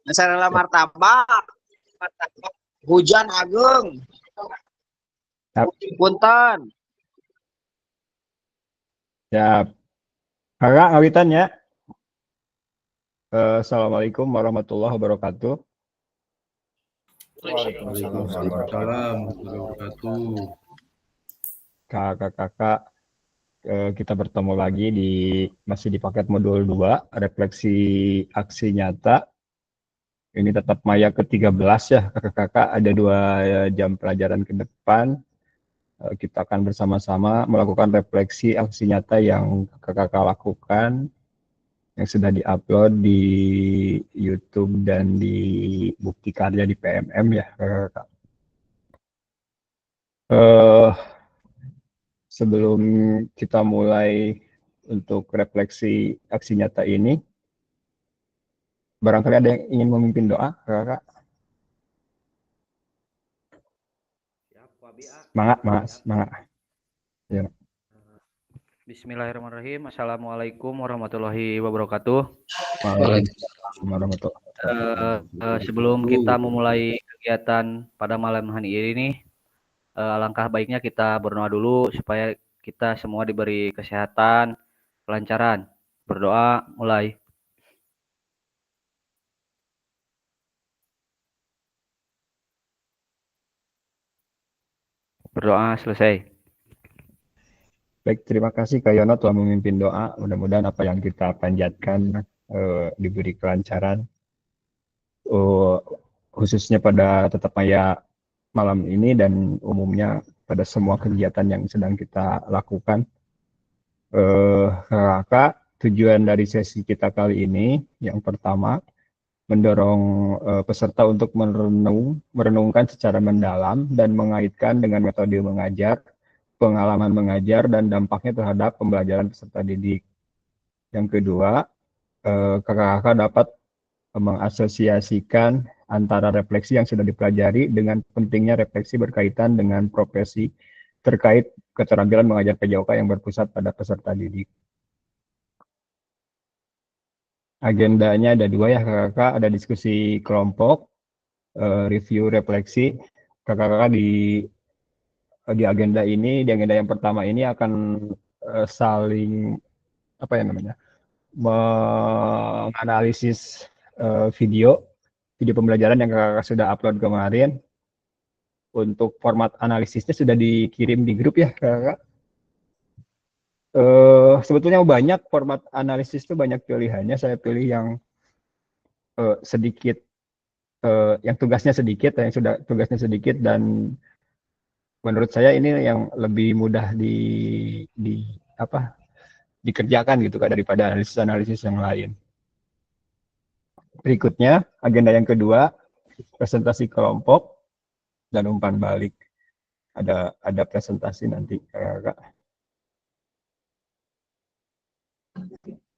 Masalah martabak. Hujan agung. Punten. Ya, kakak ngawitan ya. Assalamualaikum warahmatullahi wabarakatuh. Waalaikumsalam warahmatullahi wabarakatuh. Kakak-kakak, kita bertemu lagi masih di paket modul 2, refleksi aksi nyata. Ini tetap maya ke-13 ya, kakak-kakak. Ada 2 jam pelajaran ke depan. Kita akan bersama-sama melakukan refleksi aksi nyata yang kakak-kakak lakukan, yang sudah diupload di YouTube dan di Bukti Karya di PMM ya, kakak-kakak. Sebelum kita mulai untuk refleksi aksi nyata ini, barangkali ada yang ingin memimpin doa, kakak? Semangat. Ya. Bismillahirrahmanirrahim. Assalamualaikum warahmatullahi wabarakatuh. Sebelum kita memulai kegiatan pada malam hari ini, alangkah baiknya kita berdoa dulu supaya kita semua diberi kesehatan, kelancaran. Berdoa mulai. Berdoa selesai. Baik, terima kasih Kak Yono telah memimpin doa. Mudah-mudahan apa yang kita panjatkan diberi kelancaran. Khususnya pada tetap maya malam ini dan umumnya pada semua kegiatan yang sedang kita lakukan. Kakak, tujuan dari sesi kita kali ini yang pertama mendorong peserta untuk merenungkan secara mendalam dan mengaitkan dengan metode mengajar, pengalaman mengajar, dan dampaknya terhadap pembelajaran peserta didik. Yang kedua, kakak-kakak dapat mengasosiasikan antara refleksi yang sudah dipelajari dengan pentingnya refleksi berkaitan dengan profesi terkait keterampilan mengajar PJOK yang berpusat pada peserta didik. Agendanya ada 2 ya kakak-kakak, ada diskusi kelompok, review refleksi. Kakak-kakak di agenda ini, di agenda yang pertama ini akan saling menganalisis video pembelajaran yang kakak-kakak sudah upload kemarin. Untuk format analisisnya sudah dikirim di grup ya kakak. Sebetulnya banyak format analisis itu, banyak pilihannya. Saya pilih yang sedikit, yang tugasnya sedikit, dan menurut saya ini yang lebih mudah dikerjakan gitu Kak, daripada analisis yang lain. Berikutnya, agenda yang kedua, presentasi kelompok dan umpan balik. Ada presentasi nanti kakak.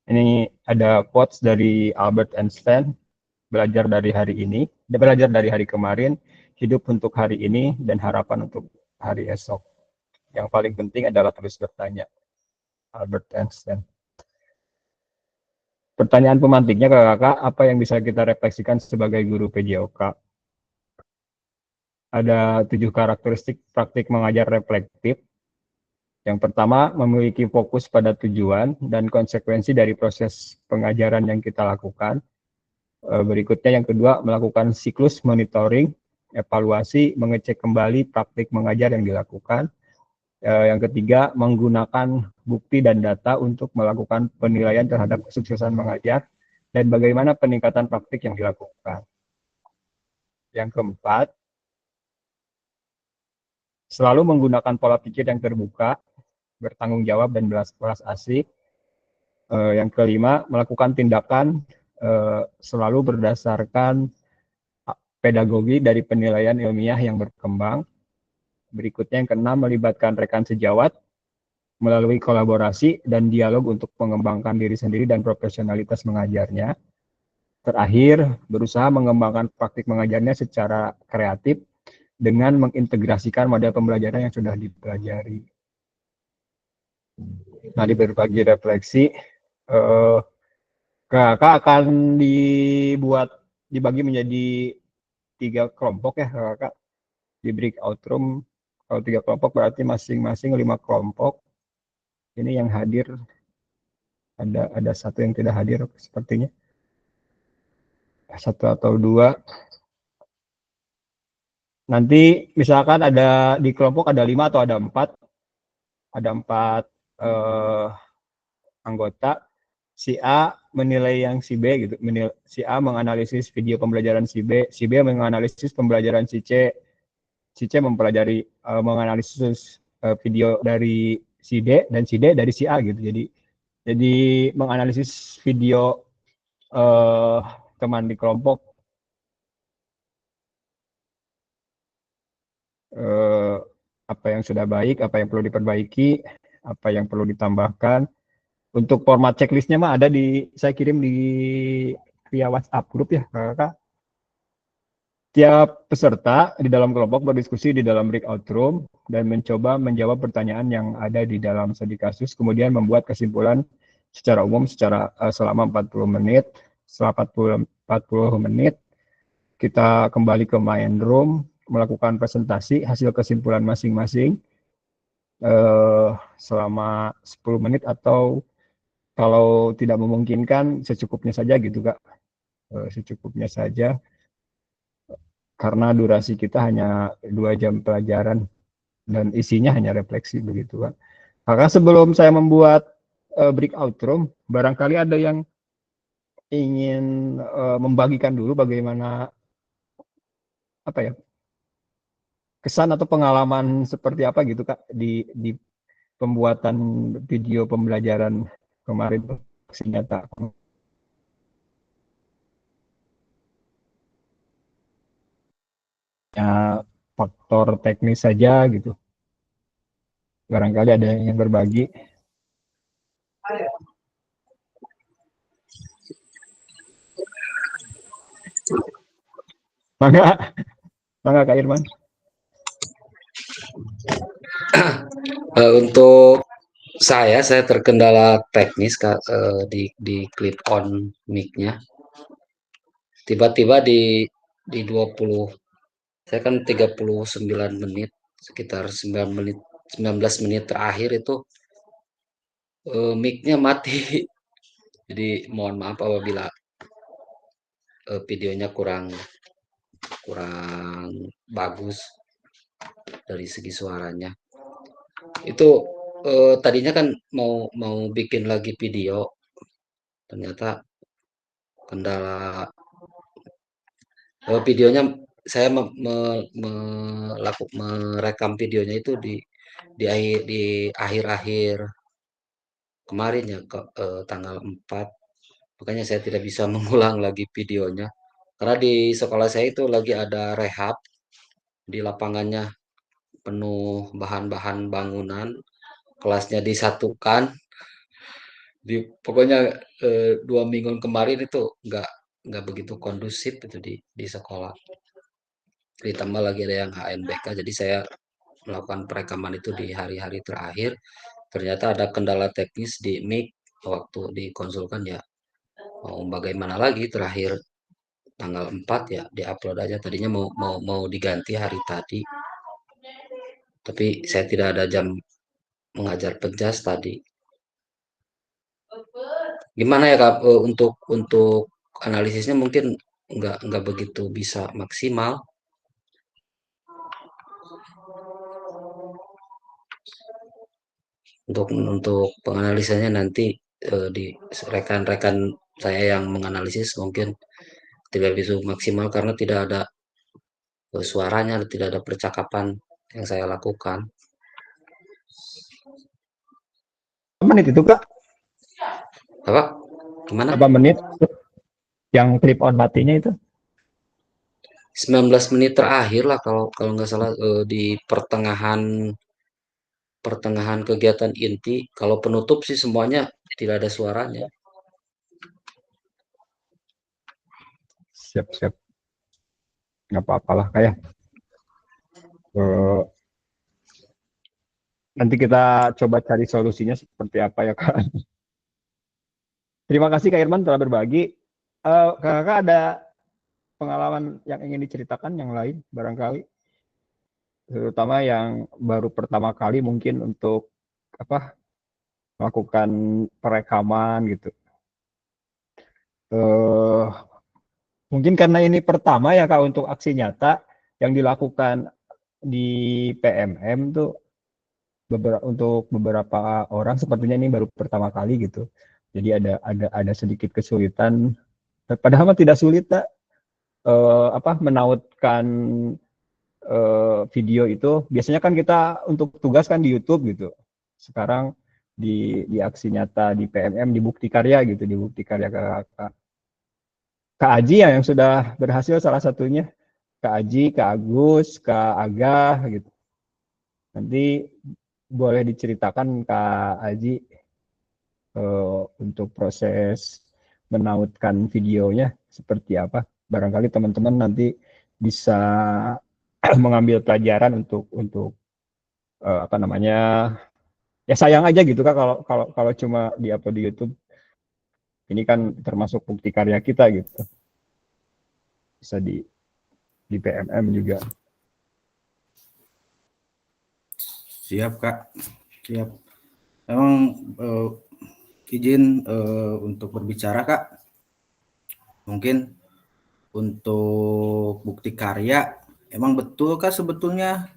Ini ada quotes dari Albert Einstein, belajar dari hari kemarin, hidup untuk hari ini, dan harapan untuk hari esok. Yang paling penting adalah terus bertanya. Albert Einstein. Pertanyaan pemantiknya kakak, apa yang bisa kita refleksikan sebagai guru PJOK? Ada 7 karakteristik praktik mengajar reflektif. Yang pertama, memiliki fokus pada tujuan dan konsekuensi dari proses pengajaran yang kita lakukan. Berikutnya yang kedua, melakukan siklus monitoring, evaluasi, mengecek kembali praktik mengajar yang dilakukan. Yang ketiga, menggunakan bukti dan data untuk melakukan penilaian terhadap kesuksesan mengajar dan bagaimana peningkatan praktik yang dilakukan. Yang keempat, selalu menggunakan pola pikir yang terbuka, bertanggung jawab, dan belas asih. Yang kelima, melakukan tindakan selalu berdasarkan pedagogi dari penilaian ilmiah yang berkembang. Berikutnya yang keenam, melibatkan rekan sejawat melalui kolaborasi dan dialog untuk mengembangkan diri sendiri dan profesionalitas mengajarnya. Terakhir, berusaha mengembangkan praktik mengajarnya secara kreatif dengan mengintegrasikan model pembelajaran yang sudah dipelajari. Nah, di berbagi refleksi, kakak akan dibuat dibagi menjadi 3 kelompok ya kakak di breakout room. Kalau 3 kelompok berarti masing-masing 5 kelompok. Ini yang hadir ada satu yang tidak hadir sepertinya, 1 atau 2. Nanti misalkan ada di kelompok ada 5 atau ada 4 anggota. Si A menilai yang si B gitu. Si A menganalisis video pembelajaran si B menganalisis pembelajaran si C mempelajari menganalisis video dari si D, dan si D dari si A gitu. Jadi menganalisis video teman di kelompok, apa yang sudah baik, apa yang perlu diperbaiki, apa yang perlu ditambahkan. Untuk format checklistnya mah ada saya kirim via WhatsApp grup ya kakak. Tiap peserta di dalam kelompok berdiskusi di dalam breakout room dan mencoba menjawab pertanyaan yang ada di dalam studi kasus, kemudian membuat kesimpulan secara umum selama 40 menit. Setelah 40 menit, kita kembali ke main room, melakukan presentasi hasil kesimpulan masing-masing selama 10 menit, atau kalau tidak memungkinkan secukupnya saja gitu Kak. Secukupnya saja, karena durasi kita hanya 2 jam pelajaran dan isinya hanya refleksi begitu Kak. Maka sebelum saya membuat breakout room, barangkali ada yang ingin membagikan dulu bagaimana kesan atau pengalaman seperti apa gitu Kak di pembuatan video pembelajaran kemarin tuh, nyata. Ya, faktor teknis saja gitu. Barangkali ada yang ingin berbagi. Mangga Kak Irman. Untuk saya terkendala teknis Kak, di clip on mic-nya. Tiba-tiba di 20, saya kan 39 menit, sekitar 19 menit terakhir itu mic-nya mati. Jadi mohon maaf apabila videonya kurang bagus dari segi suaranya. Itu tadinya kan mau bikin lagi video, ternyata kendala videonya. Saya merekam videonya itu di akhir-akhir kemarin ya, tanggal 4. Makanya saya tidak bisa mengulang lagi videonya. Karena di sekolah saya itu lagi ada rehab, di lapangannya penuh bahan-bahan bangunan, kelasnya disatukan. Pokoknya 2 minggu kemarin itu nggak begitu kondusif itu di sekolah. Ditambah lagi ada yang HNBK, jadi saya melakukan perekaman itu di hari-hari terakhir. Ternyata ada kendala teknis di mic waktu dikonsulkan ya. Mau bagaimana lagi, terakhir tanggal 4 ya diupload aja. Tadinya mau diganti hari tadi, tapi saya tidak ada jam mengajar penjas tadi. Gimana ya Kak, untuk analisisnya mungkin nggak begitu bisa maksimal. Untuk penganalisanya nanti di rekan-rekan saya yang menganalisis mungkin tidak bisa maksimal karena tidak ada suaranya, tidak ada percakapan yang saya lakukan. Menit itu Kak? Apa? Gimana? Berapa menit yang clip on matinya itu? 19 menit terakhir lah kalau nggak salah, di pertengahan kegiatan inti. Kalau penutup sih semuanya tidak ada suaranya. Siap. Nggak apa-apalah kayak. Nanti kita coba cari solusinya seperti apa ya Kak. Terima kasih Kak Irman telah berbagi. Kakak ada pengalaman yang ingin diceritakan yang lain barangkali, terutama yang baru pertama kali mungkin untuk apa melakukan perekaman gitu. Eh, Mungkin karena ini pertama ya Kak untuk aksi nyata yang dilakukan di PMM tuh untuk beberapa orang sepertinya ini baru pertama kali gitu. Jadi ada sedikit kesulitan. Padahal mah tidak sulit tak menautkan video itu. Biasanya kan kita untuk tugas kan di YouTube gitu. Sekarang di aksi nyata di PMM di Bukti Karya gitu, di Bukti Karya Kak Aji ya yang sudah berhasil salah satunya. Kak Aji, Kak Agus, Kak Aga gitu. Nanti boleh diceritakan Kak Aji untuk proses menautkan videonya seperti apa. Barangkali teman-teman nanti bisa mengambil pelajaran untuk apa namanya, ya sayang aja gitu Kak kalau cuma di-upload di YouTube. Ini kan termasuk bukti karya kita gitu. Bisa di PMM juga. Siap Kak, siap. Emang izin untuk berbicara Kak. Mungkin untuk bukti karya, emang betul Kak sebetulnya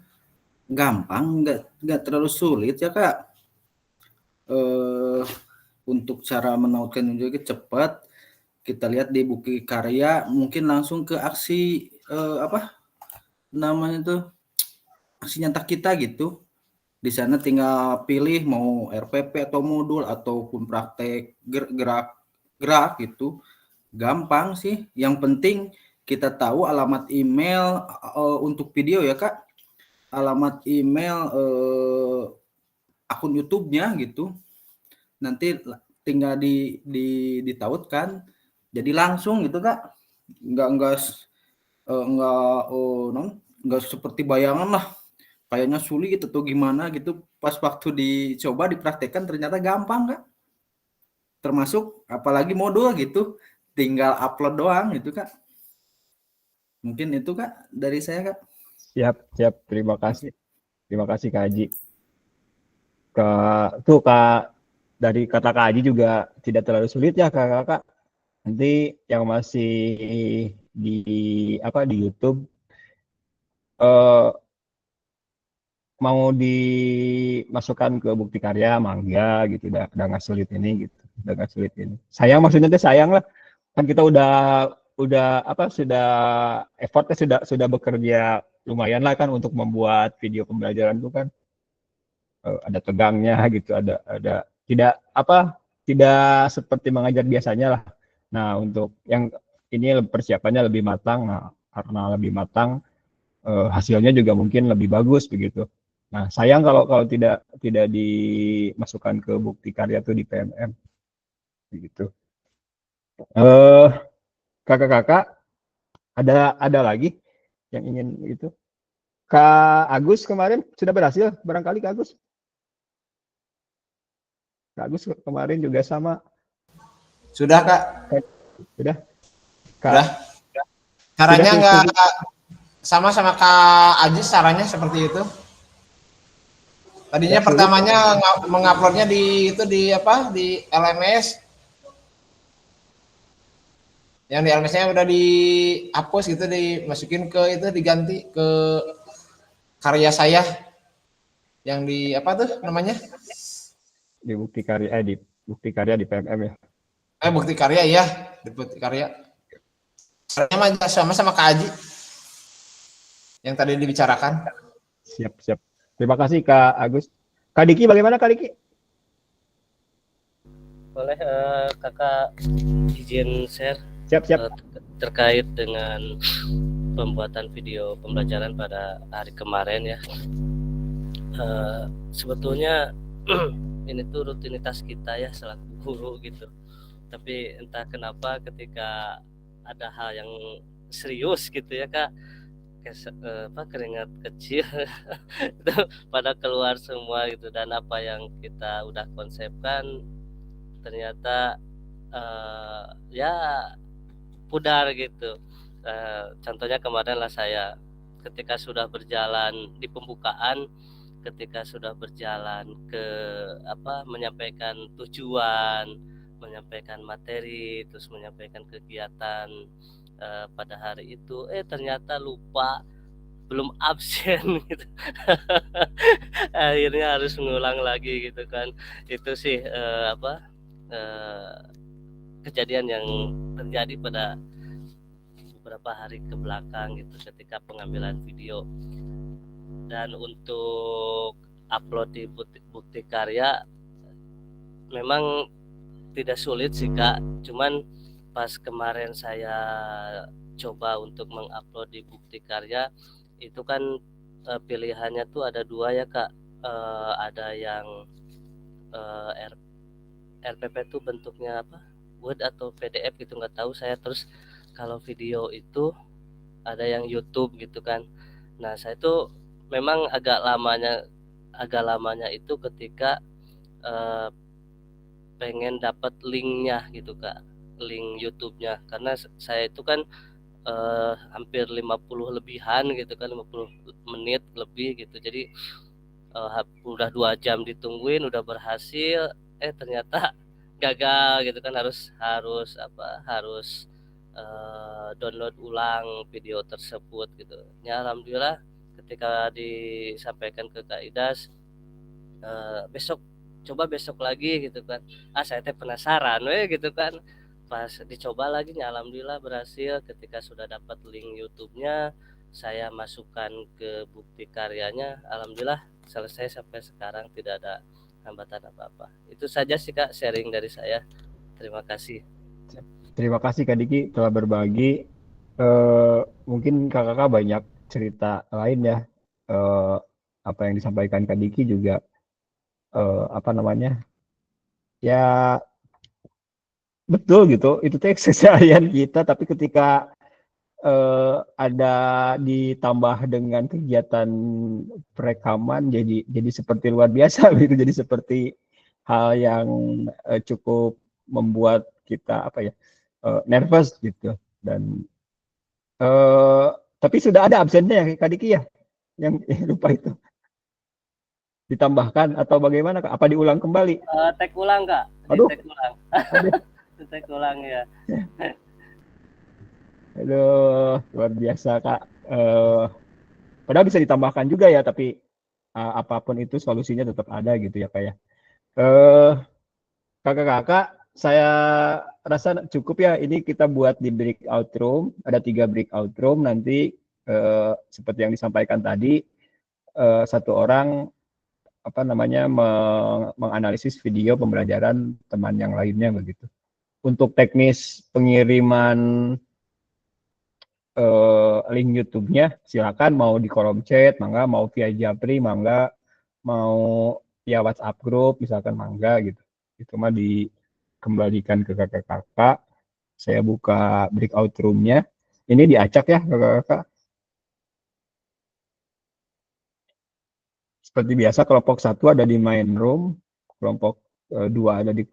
gampang, nggak terlalu sulit ya Kak. Untuk cara menautkan juga cepat. Kita lihat di bukti karya, mungkin langsung ke aksi apa namanya tuh aksi nyata kita gitu. Di sana tinggal pilih mau RPP atau modul ataupun praktek gerak gitu. Gampang sih. Yang penting kita tahu alamat email untuk video ya Kak. Alamat email akun YouTube-nya gitu. Nanti tinggal ditautkan. Jadi langsung gitu Kak. Enggak seperti bayangan lah. Kayaknya sulit atau gimana gitu. Pas waktu dicoba dipraktekkan ternyata gampang Kak. Termasuk apalagi modul gitu. Tinggal upload doang gitu Kak. Mungkin itu Kak dari saya Kak. Siap. Terima kasih Kak Haji. Kak dari kata Kak Haji juga tidak terlalu sulit ya Kakak. Nanti yang masih di YouTube mau dimasukkan ke bukti karya mangga gitu, udah nggak sulit ini gitu, udah nggak sulit ini. Sayang maksudnya tuh sayang lah, kan kita sudah effortnya sudah bekerja lumayan lah kan untuk membuat video pembelajaran itu kan ada tegangnya gitu, ada tidak seperti mengajar biasanya lah. Nah untuk yang ini persiapannya lebih matang, nah karena lebih matang hasilnya juga mungkin lebih bagus begitu. Nah sayang kalau tidak dimasukkan ke bukti karya tuh di PMM begitu. Kakak-kakak ada lagi yang ingin itu? Kak Agus kemarin sudah berhasil barangkali Kak Agus? Kak Agus kemarin juga sama. Sudah Kak. Sudah. Sudah. Caranya nggak sama Kak Ajis, caranya seperti itu. Tadinya pertamanya menguploadnya di LMS. Yang di LMS-nya udah dihapus gitu, dimasukin ke itu, diganti ke karya saya. Yang di apa tuh namanya? Di bukti karya di PMM ya. Bukti karya ya, di bukti karya. Caranya sama Kak Aji yang tadi dibicarakan. Siap. Terima kasih Kak Agus. Kak Diki bagaimana Kak Diki? Boleh Kakak izin share Siap. terkait dengan pembuatan video pembelajaran pada hari kemarin ya. Sebetulnya ini tuh rutinitas kita ya selaku guru gitu. Tapi entah kenapa ketika ada hal yang serius gitu ya Kak, keringat kecil itu pada keluar semua gitu, dan apa yang kita udah konsepkan ternyata ya pudar gitu. Contohnya kemarin lah saya ketika sudah berjalan di pembukaan, ketika sudah berjalan ke menyampaikan tujuan, menyampaikan materi, terus menyampaikan kegiatan pada hari itu, ternyata lupa, belum absen gitu. Akhirnya harus mengulang lagi gitu kan. Itu sih kejadian yang terjadi pada beberapa hari ke belakang gitu ketika pengambilan video. Dan untuk upload di bukti karya memang tidak sulit sih Kak, cuman pas kemarin saya coba untuk mengupload di bukti karya itu kan pilihannya tuh ada dua ya Kak. Ada yang RPP tuh bentuknya apa, Word atau PDF gitu nggak tahu saya. Terus kalau video itu ada yang YouTube gitu kan. Nah saya tuh memang agak lamanya itu ketika pengen dapat linknya gitu Kak, link YouTube-nya, karena saya itu kan hampir 50 lebihan gitu kan, 50 menit lebih gitu. Jadi udah 2 jam ditungguin, udah berhasil, ternyata gagal gitu kan, harus download ulang video tersebut gitu. Ya alhamdulillah ketika disampaikan ke Kak Idas, besok lagi gitu kan. Saya penasaran gitu kan. Pas dicoba lagi, ya alhamdulillah berhasil. Ketika sudah dapat link YouTube-nya, saya masukkan ke bukti karyanya, alhamdulillah selesai sampai sekarang, tidak ada hambatan apa-apa. Itu saja sih Kak sharing dari saya. Terima kasih. Terima kasih Kak Diki telah berbagi. Mungkin kakak banyak cerita lain ya. Apa yang disampaikan Kak Diki juga ya betul gitu. Itu teh keseharian kita, tapi ketika ada ditambah dengan kegiatan perekaman, jadi seperti luar biasa gitu. Jadi seperti hal yang cukup membuat kita nervous gitu. Dan tapi sudah ada absennya ya Kak Diki ya, yang lupa itu ditambahkan atau bagaimana Kak? Apa diulang kembali? Tag ulang Kak. Aduh. Tag ulang. Tag ulang ya. Aduh, luar biasa Kak. Padahal bisa ditambahkan juga ya, tapi apapun itu solusinya tetap ada gitu ya Kak ya. Kakak-kakak, saya rasa cukup ya. Ini kita buat di breakout room. Ada 3 breakout room. Nanti seperti yang disampaikan tadi, satu orang menganalisis video pembelajaran teman yang lainnya begitu. Untuk teknis pengiriman link YouTube-nya, silakan mau di kolom chat, mangga, mau via Japri, mangga, mau via WhatsApp group, misalkan mangga gitu. Itu mah dikembalikan ke kakak-kakak. Saya buka breakout room-nya. Ini diacak ya kakak-kakak. Seperti biasa, kelompok 1 ada di main room, kelompok 2 ada di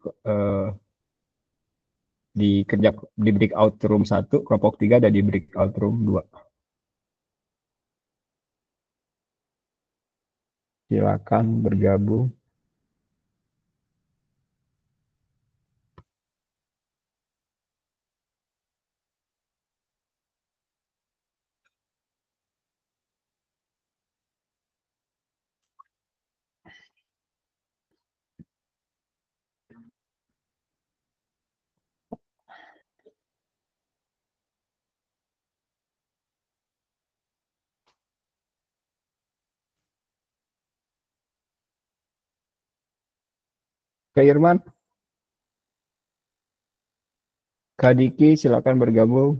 breakout room 1, kelompok 3 ada di breakout room 2. Silakan bergabung. Kak Irman, Kak Diki, silakan bergabung.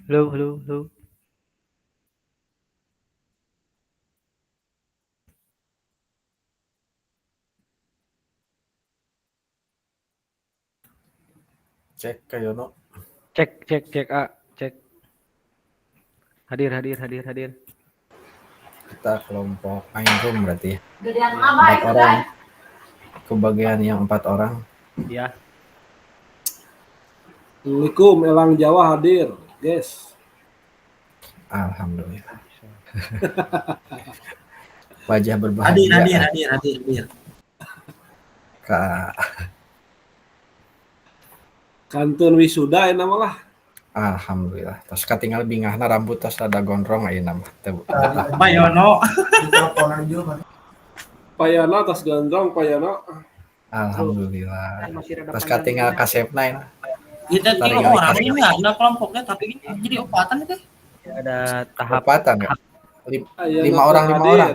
Halo, halo, halo. Cek Kayono. Cek, cek, cek, A, cek. Hadir, hadir, hadir, hadir. Kita kelompok main room berarti ya. 4 orang. Kebagian yang 4 orang. Ya. Assalamualaikum, Elang Jawa hadir, guys. Alhamdulillah. Wajah berbahagia. Hadir. Kak. Kantun wisuda ini malah. Alhamdulillah. Terus katinggal bingahna rambut terus ada gondrong ayeuna mah. Bayono. Payana atas gandrong, Payana. Alhamdulillah. Terus katinggal kasepna ini. Kita Tarik kira orang tarik. ini ada kelompoknya tapi ini jadi opatan itu. Ada tahap Opatan ya? Ayana 5 orang, 5 hadir. orang.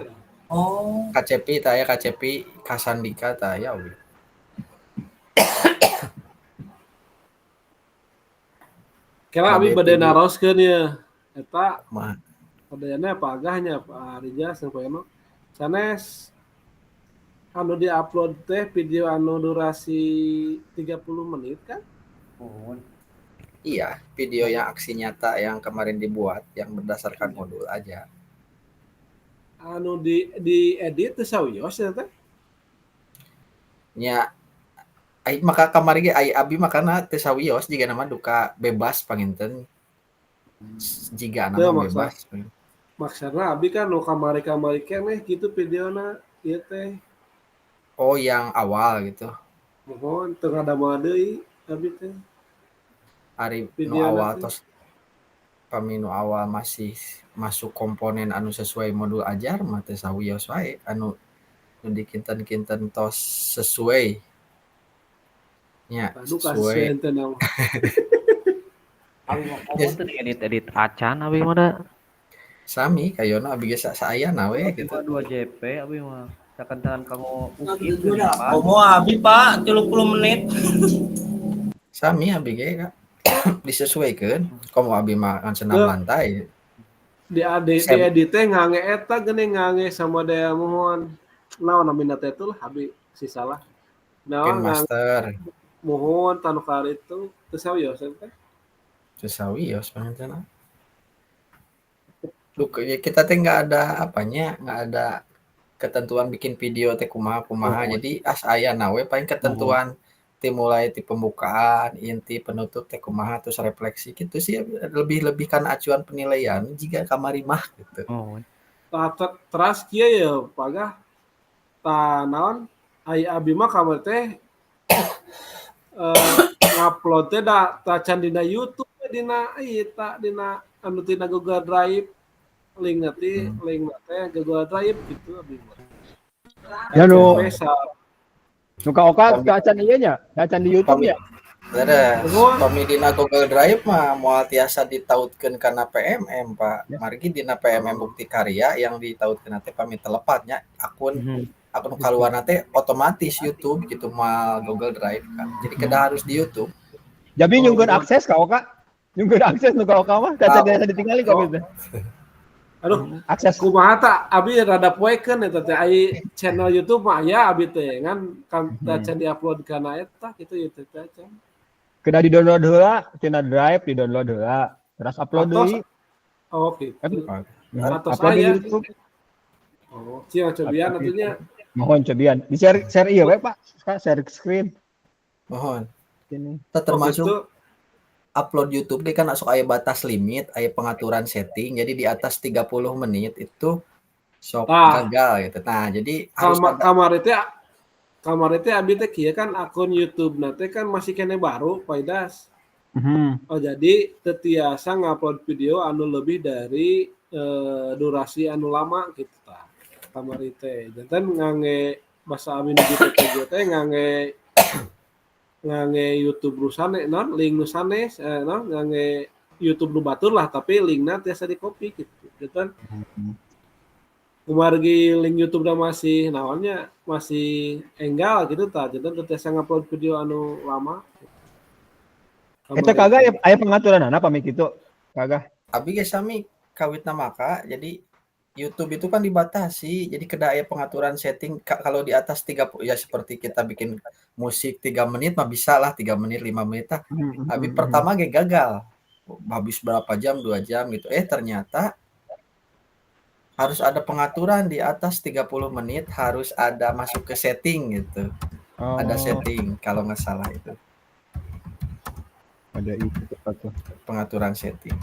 Oh. KCP taya KCP Kasandika taya we. Kira abi bade naroskeun ya. Eta Mah padayana apa agahnya Pak Rija jeung Payana. Sanes anu di-upload teh video anu durasi 30 menit kan? iya, video yang aksi nyata yang kemarin dibuat yang berdasarkan modul aja. Anu di edit teh sawios ya teh. Nya ai maka kamari ge ai abi makana teu sawios jiga nama duka bebas panginten. Jiga Teu, nama maksud- bebas. Maksudna abi kan nu kamari-kamari keneh gitu videona ieu teh. Oh, yang awal gitu. Mohon teu ngadamel deui abi teh. Ari nu Video awal nanti. tos kami nu awal masih masuk komponen anu sesuai modul ajar mah teu sawios wae anu nu dikinten-kinten tos sesuai. Nya Aduh sesuai. kasihan teh nama. abi mau ngomong tuh edit acan abi mah da. Sami kayona abi ge saayana we gitu. Cuma 2 JP abi mah. Sakantan kamu Komo abi Pak 30 menit. Sami abi ge Kak. Disesuaikan komo abi mah kan senam Teu. lantai. Di edit teh ngange eta geuning ngange sama daya mohon. Naon namina teh tuh lah abi si salah. Ken Naon ngange master mohon tanu kali itu teu sawios teh. teu sawios pangancana. Kita teh nggak ada apanya, nggak ada ketentuan bikin video teh kumaha. Jadi aya nawe paling ketentuan mulai ti pembukaan, inti, penutup teh kumaha terus refleksi gitu sih lebih kan acuan penilaian jika kamari mah gitu. Oh. Teras kieu ya pagah ta naon ai abi mah kamar teh ngupload teh da ta can dina YouTube dina ieu ta dina anu tina Google Drive link nanti link teh Google Drive gitu abi mah. Ya nu Bisa. nu ka oka teu acan ieu nya, teu acan di YouTube ya. Ada Nuhun. kami dina Google Drive mah moal tiasa ditautkeun kana PMM Pak. Margi dina PMM bukti karya yang ditautkeun teh pami telepatnya akun kaluarna teh otomatis YouTube gitu mal Google Drive kan. Jadi kedah harus di YouTube. Jadi nyungkeun akses ka oka. Nyungkeun akses nu ka oka mah teu acan biasa ditinggali ka teh. Aduh, Akses kumaha ta abi rada poekeun eta teh ai channel YouTube mah aya abi teh kan ta can di-upload kana eta kitu ieu teh can. kena di-download heula tina Drive, di-download heula. Terus upload Atos- deui. Oh gitu. Atos Upload di aya. YouTube. Oh, cia cobian atunya. Mohon cobian. Di share ieu we Pak. Share screen. Mohon. Ini. Termasuk Gitu. upload YouTube ge kan sok aya batas limit, aya pengaturan setting. Jadi di atas 30 menit itu sok gagal gitu. Nah, jadi harus ada Kamar itu abi teh kieu kan akun YouTube nanti kan masih kene baru Paidas. Oh jadi tetiasa ngupload video anu lebih dari durasi anu lama gitu ta. Kamar teh jantan ngange basa abi nu gitu teh ngange YouTube rusane non link nusanes non ngange YouTube nu batur lah tapi linkna tiasa di copy gitu. Jantan kumargi link YouTube masih naonnya masih enggal gitu ta jadi tiasa ngupload video anu lama Eta kagak aya pengaturan pami kitu. kagak. Abi ge sami kawitna maka jadi YouTube itu kan dibatasi. Jadi kedah aya pengaturan setting kalau di atas 30 ya seperti kita bikin musik 3 menit mah bisa lah 3 menit 5 menit tah. Abi pertama ge gagal. Habis berapa jam 2 jam gitu. Ternyata harus ada pengaturan di atas 30 menit harus ada masuk ke setting gitu. Ada setting kalau nggak salah itu. Ada itu tuh. Pengaturan setting.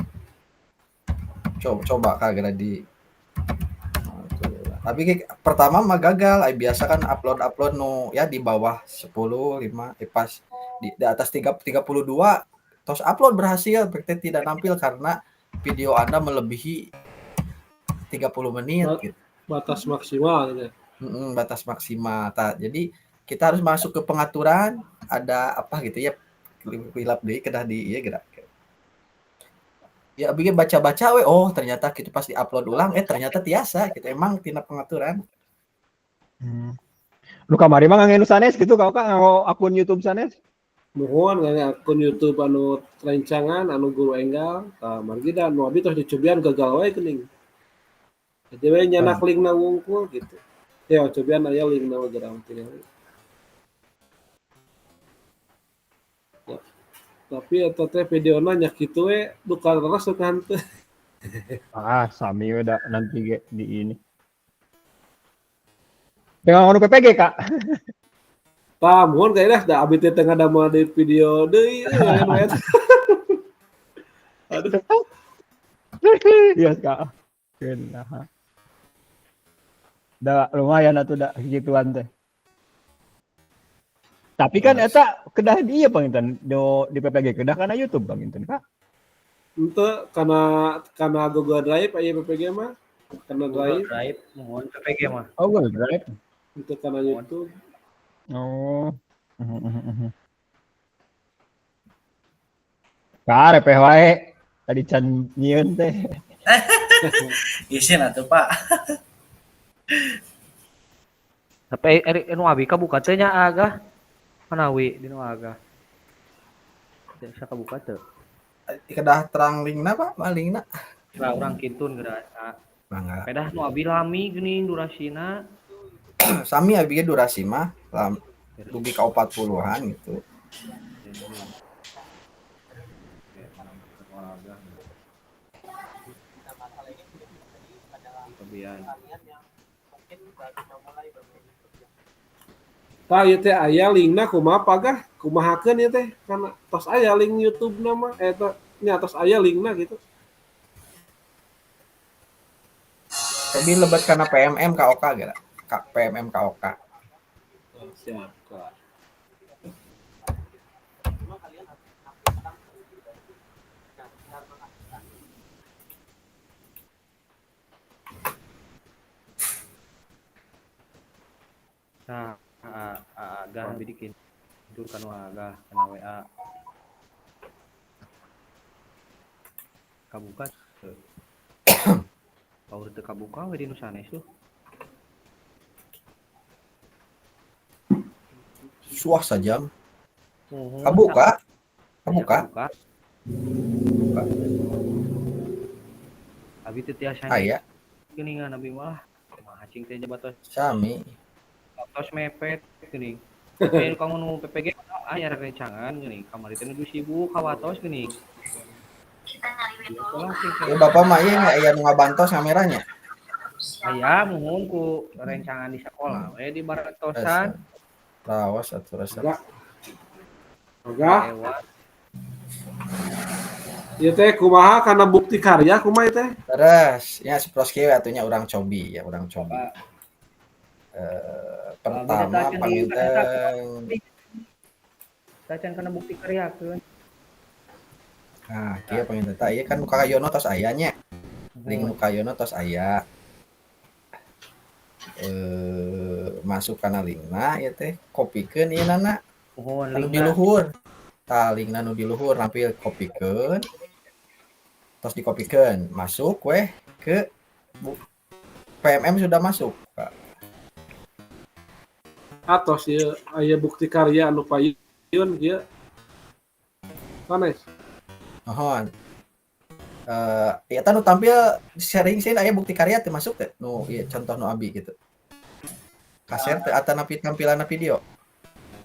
Coba kagak di tapi pertama mah gagal. Biasa kan upload nu ya di bawah 10, 5, pas di atas 32 terus upload berhasil, berarti tidak nampil karena video Anda melebihi 30 menit gitu. Batas maksimal gitu. Batas maksimal. Jadi kita harus masuk ke pengaturan, ada apa gitu ya. Kilap deui kedah di ieu gerak. Ya bikin baca-baca ternyata gitu pas di-upload ulang ternyata tiasa gitu emang tina pengaturan. Lu kamari mah ngangge nu sanes gitu kau nganggo akun YouTube sanes? Nuhun ngangge akun YouTube anu rencangan anu guru enggal ka margi da nu abi tos dicobian gagal wae geuning. Jadi we nyanak linkna wungkul gitu. Ya cobian aya linkna we gerang tinggal. Tapi eta teh videona nya kitu we duka terus kan teh. Sami udah nanti di ini. Dengan anu PPG Kak. Mohon kayaknya da abi teh tengah damel di video deui Aduh. Iya Kak. Kenaha. Da lumayan atuh da gituan teh. Tapi kan eta kedah di ieu panginten di PPG kedah kana YouTube panginten Kak. Henteu kana Google Drive aya PPG mah. Kana Drive. Drive mohon PPG mah. Oh, Google Drive. Henteu kana YouTube. Oh. Ka repeh wae. Tadi can nyieun teh. Isin atuh Pak. Tapi anu abi kabuka teh nya agah. Manawi di nu agah. Bisa kabuka teh. Kedah terang linkna Pak, linkna. Lah urang kintun gerasa. Bangga. Pedah nu abi lami geuning durasina. Sami abi ge durasi mah dugi ka 40-an gitu. Ieu teh aya linkna kumaha pagah? Kumahakeun ieu teh? Kana tos aya link YouTube-na mah nya tos aya linkna gitu. Tapi lebat kana PMM KOK geura. PMM KOK. Siap, Kak. Nah, agah bidikin. Dur kanu agah kana WA. Kabuka. Paur teu kabuka we di nu sanes tuh. Suah sajam. Kabuka. Abi teh tiasa Aya. geuningan abi mah. Kumaha cing teh jabatos. Sami. Tos mepet geuning. Tapi kamu nu PPG aya rencangan geuning. Kamari teh nu sibuk kawatos geuning. Bapak mah ieu aya nu ngabantos kameranya. Aya muhun ku rencangan di sekolah we di baratosan. Rawas atuh rasa. Agah. Ieu teh kumaha kana bukti karya kumaha teh? Terus ya seproski atunya urang cobi. Pertama panginten Tacan kana bukti karyakeun. Nah, kieu panginten ieu kan nu kayono tos aya nya. Link nu kayono tos aya. Masuk kana linkna ieu teh kopikeun ieu nana. Anu di luhur. Linkna nu di luhur nampil kopikeun. Tos dikopikeun, masuk weh ke PMM sudah masuk, Pak. Atos ieu aya bukti karya anu payun ieu. Sanes. Mohon. Ya tanu tampil sharing sih aya bukti karya teh masuk teh nu ieu contoh nu abi gitu. Kaser teh atana tampilan video.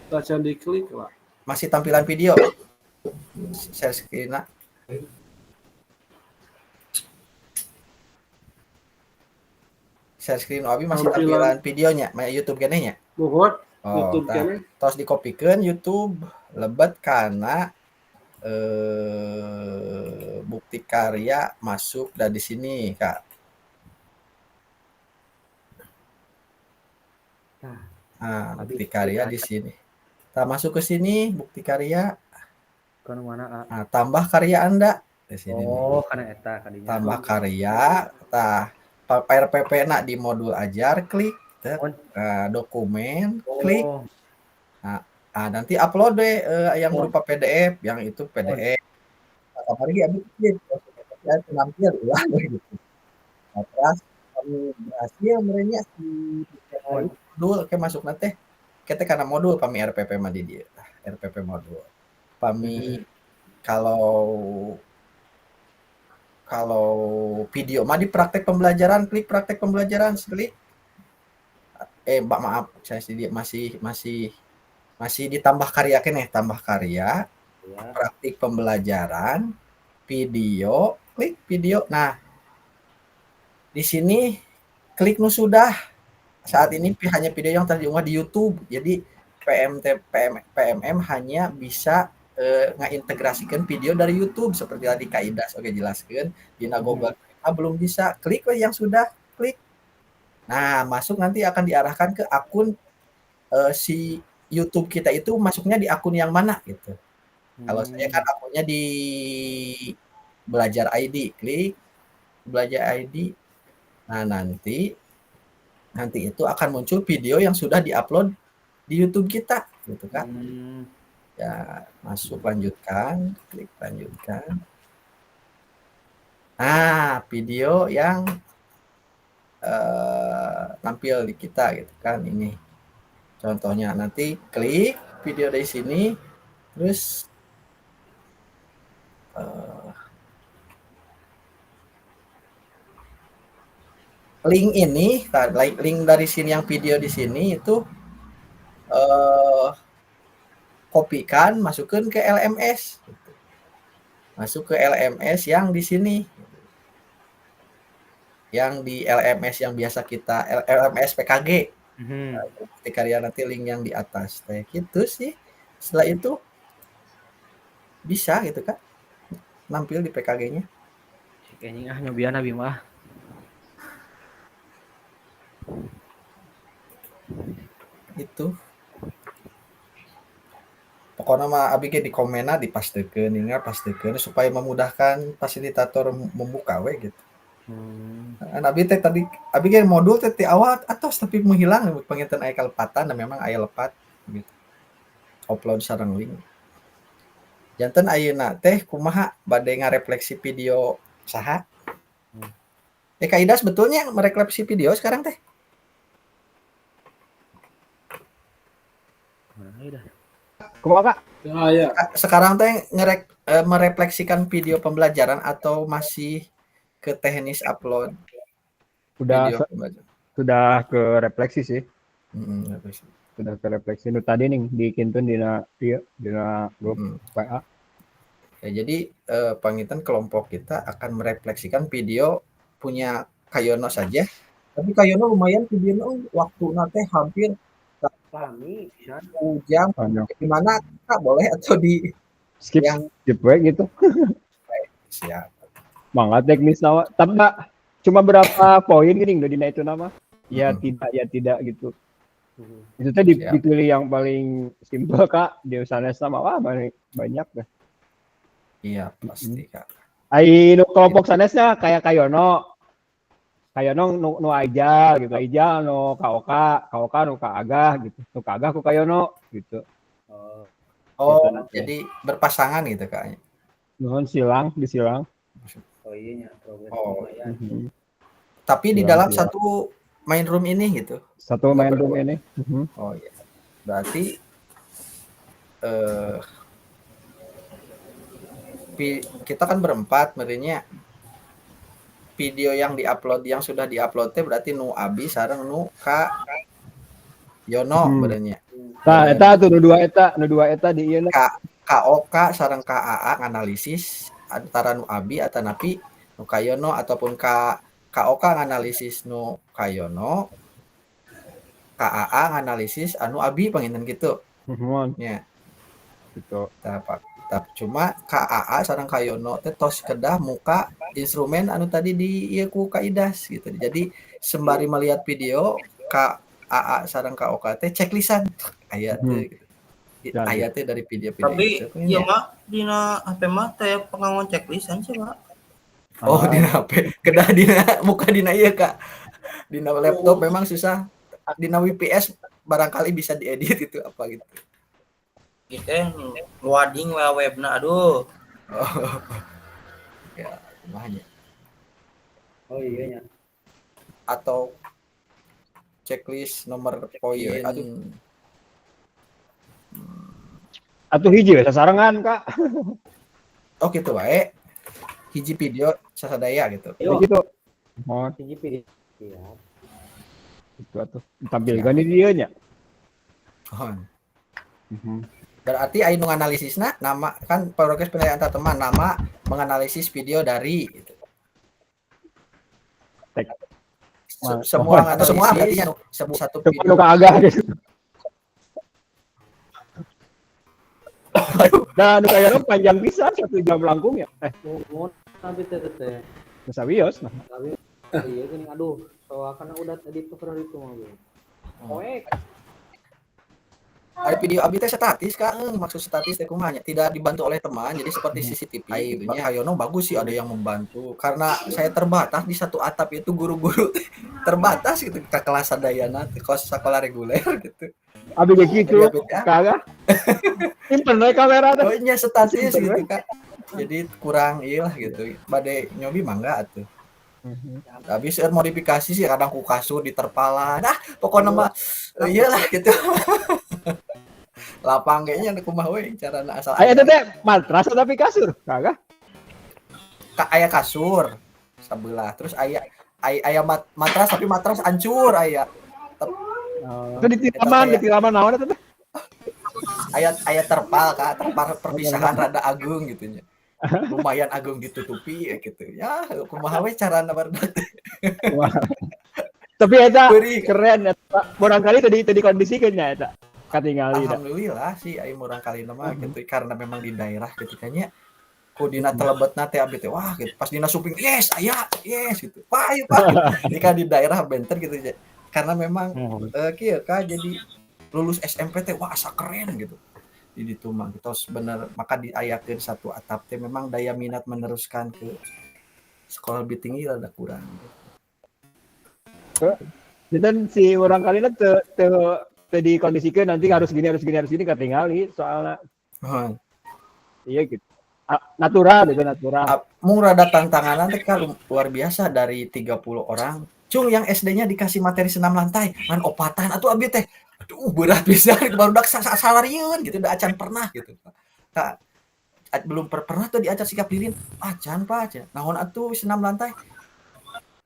Tacan diklik lah. Masih tampilan video. Share screen share screen abi masih tampilan videonya, YouTube kene nya. Muhut Oh, YouTube kene. Terus dikopikeun YouTube lebet kana bukti karya masuk dan di sini Kak. Nah, bukti karya di sini. Kita masuk ke sini bukti karya. Ke mana? Nah, tambah karya Anda di sini. Oh, karena eta kadinya. Tambah karya, tah RPP na di modul ajar klik dokumen, klik. Nah, nanti upload deh yang berupa PDF, yang itu PDF. Nah, lagi abis ya penampil ulah gitu. Nah, terus kami berhasil merenya si modul ke masuk nanti kita karena modul kami RPP mah di dia. RPP modul. Kami kalau video mah di praktek pembelajaran, klik praktek pembelajaran, klik. Maaf, saya masih ditambah karya keneh, tambah karya, praktik pembelajaran, video, klik video. Nah, di sini klik nu sudah. Saat ini hanya video yang terunggah di YouTube. Jadi PMM hanya bisa ngaintegrasikan video dari YouTube seperti tadi Kak Idas oke jelaskan. Dina Google belum bisa. Klik yang sudah, klik. Nah, masuk nanti akan diarahkan ke akun si YouTube kita itu masuknya di akun yang mana gitu. Kalau saya kan akunnya di Belajar ID, klik Belajar ID. Nah, nanti itu akan muncul video yang sudah diupload di YouTube kita gitu kan. Ya, masuk lanjutkan, klik lanjutkan. Nah, video yang tampil di kita gitu kan ini. Contohnya nanti klik video dari sini, terus link ini, link dari sini yang video di sini itu kopikan, masukkan ke LMS, masuk ke LMS yang di sini, yang di LMS yang biasa kita LMS PKG. Bukti karya nanti link yang di atas kayak gitu sih. Setelah itu bisa gitu kan nampil di PKG-nya. Kayaknya nyobian abi mah. Itu pokoknya mah abi ge di komenna dipastekeun ingat pastekeun supaya memudahkan fasilitator membuka we gitu. Abi teh tadi abi ge modul teh ti awal atos tapi menghilang penginten aya kalepatan dan memang aya lepat gitu. Upload sareng link. Janten ayeuna teh kumaha bade ngarefleksi video saha? Kak Ida sebetulnya merefleksi video sekarang teh. Kumaha Kak? Ya. Sekarang teh merefleksikan video pembelajaran atau masih ke teknis upload? Sudah ke refleksi sih. Refleksi. Sudah ke refleksi nu tadi nih dikinten dina grup WA. Ya, jadi pangitan kelompok kita akan merefleksikan video punya Kayono saja. Tapi Kayono lumayan videonya waktu nanti hampir jam. Gimana Kak, boleh atau di skip gitu. Siap. Mangga teknis nawa. Tapi cuma berapa poin gini dina itu nama? Ya tidak gitu. Itu tadi dipilih yang paling simpel Kak. Di sanes sama wah banyak dah. Iya, pasti Kak. Ai nu kelompok sanesnya kayak Kayono nu aja gitu, aja nu Kaoka nu ka Agah gitu. Nu ka Agah ku Kayono gitu. Oh, gitu, jadi berpasangan gitu Kak. Nuhun disilang. Oh iya nya Oh. Tapi di dalam satu main room ini gitu. Satu main room ini. Oh iya. Berarti kita kan berempat, merenya video yang diupload yang sudah diupload teh berarti nu abi sareng nu Kak Yono berenya. Tah eta tuh nu dua eta di ieu Kak Oka sareng Kak AA nganalisis antara nu abi atanapi nu Kak Yono ataupun Kak Oka nganalisis nu Kak Yono, Kak AA nganalisis anu abi panginten gitu. Nya. Gitu. Cuma Kak AA sareng Kak Yono teh tos kedah muka instrumen anu tadi di ieu ku Kak Idas gitu. Jadi sembari melihat video Kak AA sareng Kak Oka teh ceklisan aya teh gitu. Aya teh dari video-video Tapi itu. ieu mah dina HP mah teh pengangon checklistan sih, Pak. Oh, dina HP. Kedah dina muka dina ieu Kak. Dina laptop memang susah. Dina WPS barangkali bisa diedit itu apa gitu. Gitu loading webna aduh. Ya, mahanya. Oh iya nya. Atau checklist nomor poin. Atuh hiji we sasarengan Kak. Oh gitu wae. Hiji video sasadaya gitu. Gitu. Oh, Hiji video. Iya. itu atuh ditampilkan di dieu nya. Oh. Berarti anu analisisna nama kan progres penilaian antar teman nama menganalisis video dari gitu. Semua atau semua berarti satu video agak gitu. Dan kayaknya panjang bisa 1 jam langkung ya. Mau tapi teh. Bisa wios nah. Iya kan aduh, soalnya udah tadi tuh pernah itu mah. Oek. Ada video abi teh statis Kak, maksud statis teh kumaha tidak dibantu oleh teman, jadi seperti CCTV gitu nya. Kayono bagus sih ada yang membantu karena saya terbatas di satu atap itu guru-guru terbatas gitu ke kelas sadayana ke kos sekolah reguler gitu. Abi gitu kagak. Simpen we kamera teh. Oh nya statis gitu Kak. Jadi kurang iyalah gitu. Bade nyobi mangga atuh. Tapi seueur modifikasi sih kadang ku kasur diterpalan. Pokoknya mah iyalah gitu. Lapang kayaknya ada kumaha we carana asal. Aya teh matras tapi kasur, kagak? Aya kasur sabelah. Terus aya matras tapi matras hancur aya. Itu ditiraman naon eta teh? Aya terpal Kak, terpal perpisahan rada agung gitu nya. Lumayan agung ditutupi ya gitu. Ya, kumaha we carana barudak. Tapi eta keren eta. Barangkali tadi kondisikeun nya eta. Katingali. Alhamdulillah sih aya murang kali nama gitu karena memang di daerah ketikanya ku dina telebetna teh abi teh wah gitu. Pas dina suping yes gitu. Wah ayo Pak. Jika di daerah benter gitu karena memang kieu Kak jadi lulus SMP teh wah asa keren gitu. Di ditu mah tos bener maka diayakeun satu atap teh memang daya minat meneruskan ke sekolah lebih tinggi rada kurang. Dan si orang kalina teu dikondisikeun nanti harus gini katingali soalnya. Iya gitu. Natural. Mung rada tantangan teh kan luar biasa dari 30 orang. Cung yang SD-nya dikasih materi senam lantai, ngan opatan atuh abi teh. Aduh berat pisan baru dak salarieuan gitu da acan pernah gitu. Kak belum pernah tuh diajar sikap lirin. Acan Pak aja. Naon atuh senam lantai?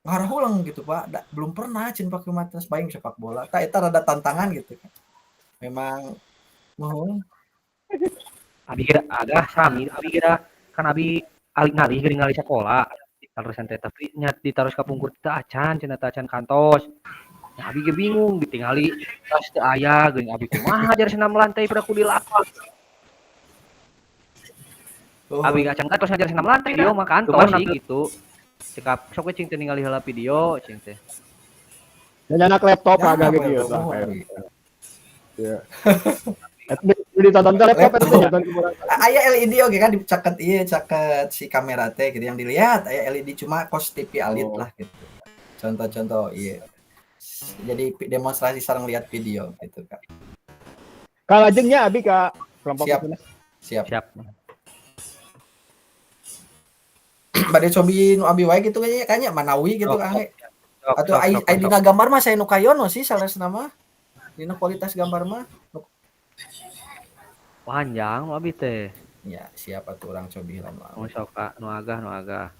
Ngarah ulang gitu Pak. Belum pernah cin pakai matras baing sepak bola. Eta rada tantangan gitu kan. Memang mohon. Abi kira ada sami, abi kira kan abi alik ngali sekolah. Terus ente tapi nyat ditaruh ka pungkur teh acan cenah teh acan kantos. Ya abi ge bingung ditingali tas teu aya geuning abi kumaha ajar senam lantai pada ku di lapang. Abi acan kantos ngajar senam lantai dia mah kantos sih gitu. Cekap sok we cing teh ningali heula video cing teh. Dan anak laptop agak gitu. Iya. Ditonton ke laptop itu aya LED oke kan dicaket caket si kamera teh gitu yang dilihat aya LED cuma kos TV alit lah gitu. Contoh-contoh iya. Jadi demonstrasi sareng lihat video gitu Kak. Kalajengnya abi ka kelompok siap. itu. Siap. Bade cobi nu abi wae gitu kayaknya Manawi gitu Kang. Atau ai dina gambar mah saya nu kayono sih salasna mah. Dina kualitas gambar mah Panjang abi teh. Ya, siapa tuh orang cobi lah. Nu sok nu agah.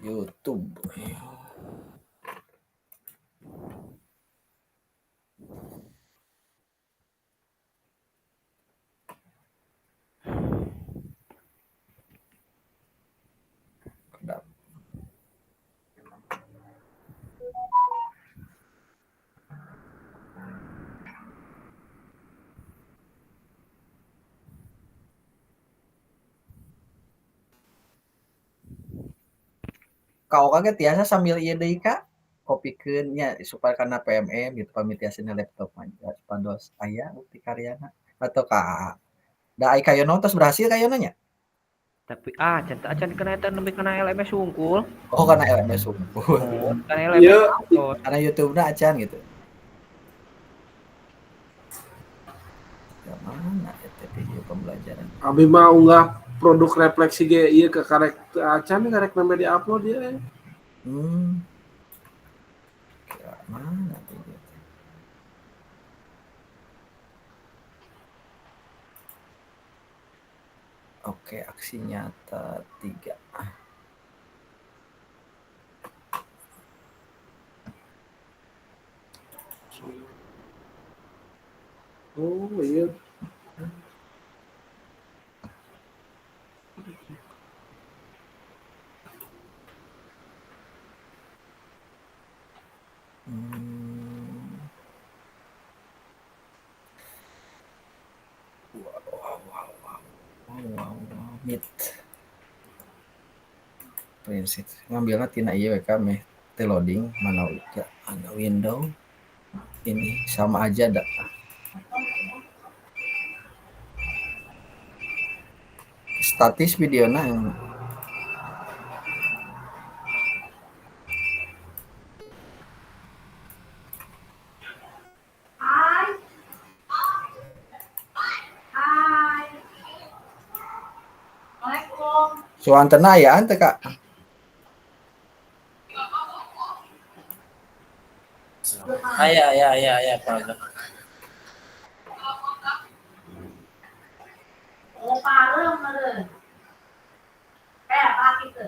YouTube. Kedap. Kau kaget biasa sambil ieu deui Kak, kopikeun nya supaya kana PMM gitu pamitiasina laptop mah pados aya bukti karyana atau ka da ai kayono tos berhasil kayona nya? Tapi acan kena eta nepi kana LMS hungkul. Oh kana LMS unggul. Kana Iya. LMS upload. Karena YouTube-na acan gitu. Ya mana eta video pembelajaran. Abi mah unggah produk refleksi ge ieu ke karek acan karek nambe di-upload ya. Kira mana tuh dia? Oke, aksi nyata 3. Oh iya. Wow. Meet. Prinsip. Ngambilnya tina ieu we ka meh teu loading mana ada window. Ini sama aja dah. Statis videona yang Suantena ya teh Kak. Aya Pak. Oh, parem meureun. Kayak apa gitu.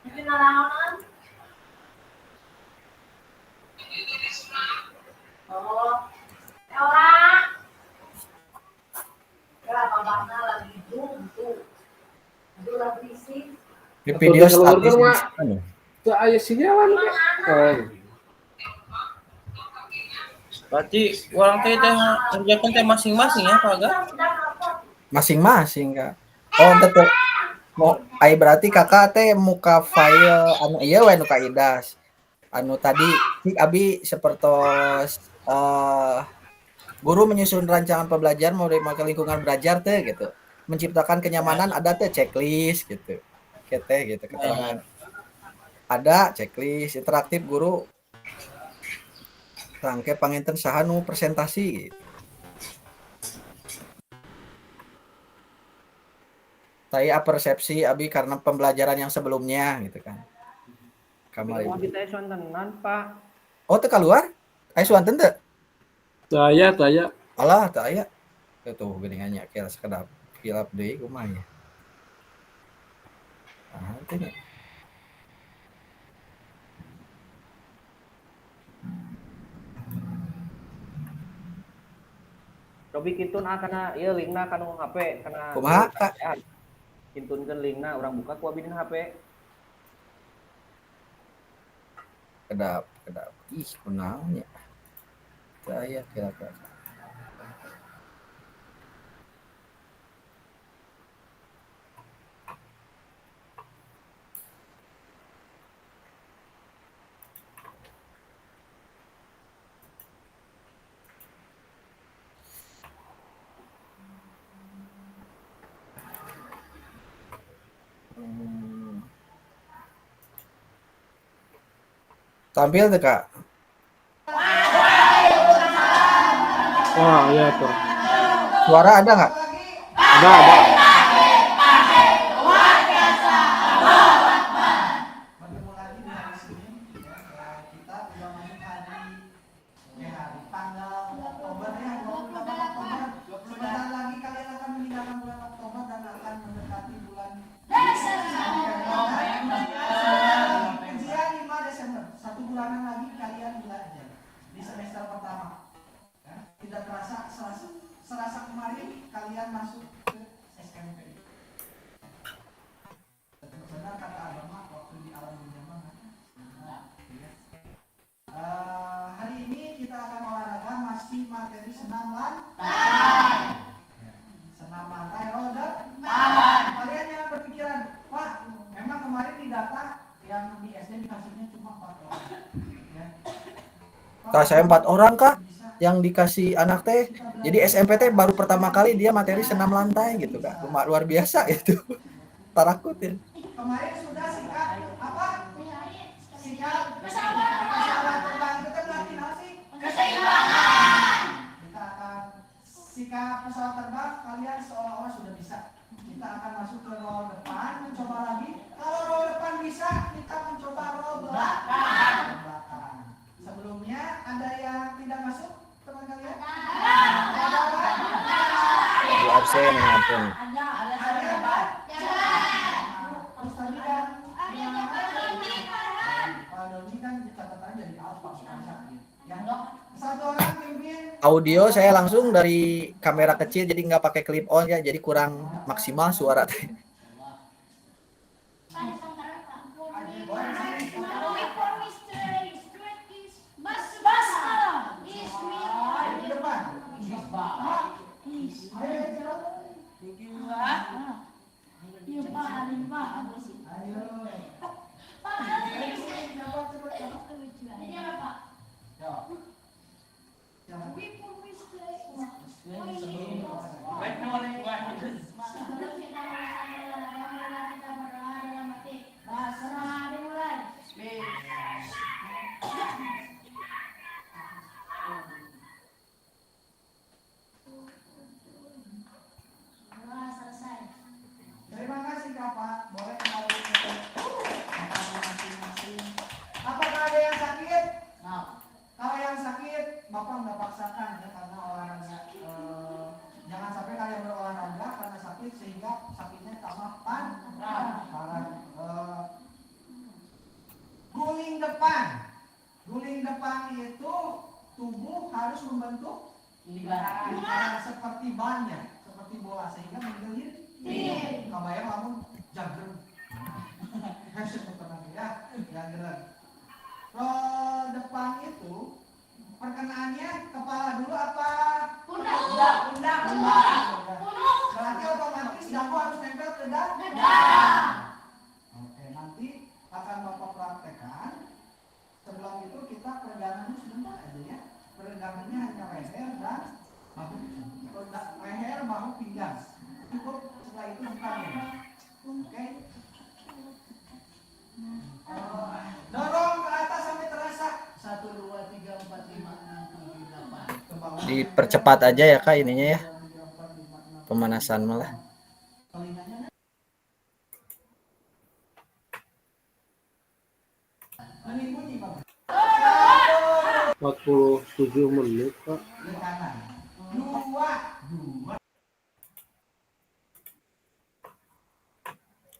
Jadi nanaonan. Oh. Ora. Ya, babakna lagi zoom tuh. Aduh lah berisik. Di video Atau di statis. keluarga mah teu aya sinyalan ge. Berarti orang teh ngerjakan teh masing-masing ya Pak Aga? Masing-masing Kak. Oh betul. Mau ai berarti Kakak teh muka file anu ieu we nu kaidas. Anu tadi abi sapertos guru menyusun rancangan pembelajaran mau ke lingkungan belajar teh gitu. Menciptakan kenyamanan ada teh checklist gitu. Kete gitu keterangan. Ada checklist interaktif guru rangke panginten saha nu presentasi gitu. Saya persepsi abi karena pembelajaran yang sebelumnya gitu kan. Kamari. Mau kita sontenan, Pak. Oh, teu keluar? Aya suanten teu? Taya. Alah, teu aya. Tuh geuningannya kira sekedap hilap deui kumaha nya. Ah, teh nya. Robi kintun kana ieu linkna kanu HP kana Kumaha, Kak? kintunkeun linkna urang buka ku abdi HP. Kedap. Ih, kunaon nya. Teu aya kira-kira. Tampil tuh Kak. Oh iya tuh. Suara ada nggak? Ada. materi senam lantai. Senam lantai roda depan. Kalian jangan berpikiran, Pak, memang kemarin di data yang di SD dikasihnya cuma 4 orang. Ya. Kak, saya 4 orang Kak yang dikasih anak teh. Jadi SMP teh baru pertama kali dia materi senam lantai gitu Kak. Luar biasa itu. Tarakut ya. Kemarin sudah sikap apa? Sikap pesawat terbang itu kan berarti apa sih? Keseimbangan. Kita akan sikap pesawat terbang kalian seolah-olah sudah bisa. Kita akan masuk ke roll depan, mencoba lagi. Kalau roll depan bisa, kita mencoba roll belakang. Sebelumnya ada yang tidak masuk teman kalian? Ada apa? Di absen ampun. Ada apa? Terus tadi kan Pak Doni kan catatan jadi alfa ya. Satu orang pimpin. Audio saya langsung dari kamera kecil jadi nggak pakai clip on ya, jadi kurang maksimal suara teh. Terima kasih Bapak. Boleh kembali ke tempat masing-masing. Apakah ada yang sakit? Nah, kalau yang sakit, Bapak nggak paksakan ya karena olahraga. Jangan sampai kalian berolahraga karena sakit sehingga sakitnya tambah parah. Guling depan. Guling depan itu tubuh harus membentuk lingkaran seperti bannya, seperti bola sehingga menggeliat. Kabayang lamun jager. Ya, jager. Roll depan itu perkenaannya kepala dulu apa? Pundak. Berarti otomatis dagu harus nempel ke dada. Oke, nanti akan Bapak praktekkan. Sebelum itu kita peregangannya sebentar aja ya. Peregangannya hanya leher dan bahu. Leher, bahu, pinggang. Cukup. Setelah itu bukan ya. Oke. Dorong ke atas sampai terasa. 1, 2, 3, 4, 5, 6, 7, 8. Dipercepat aja ya Kak ininya ya. Pemanasan malah. 47 menit Pak.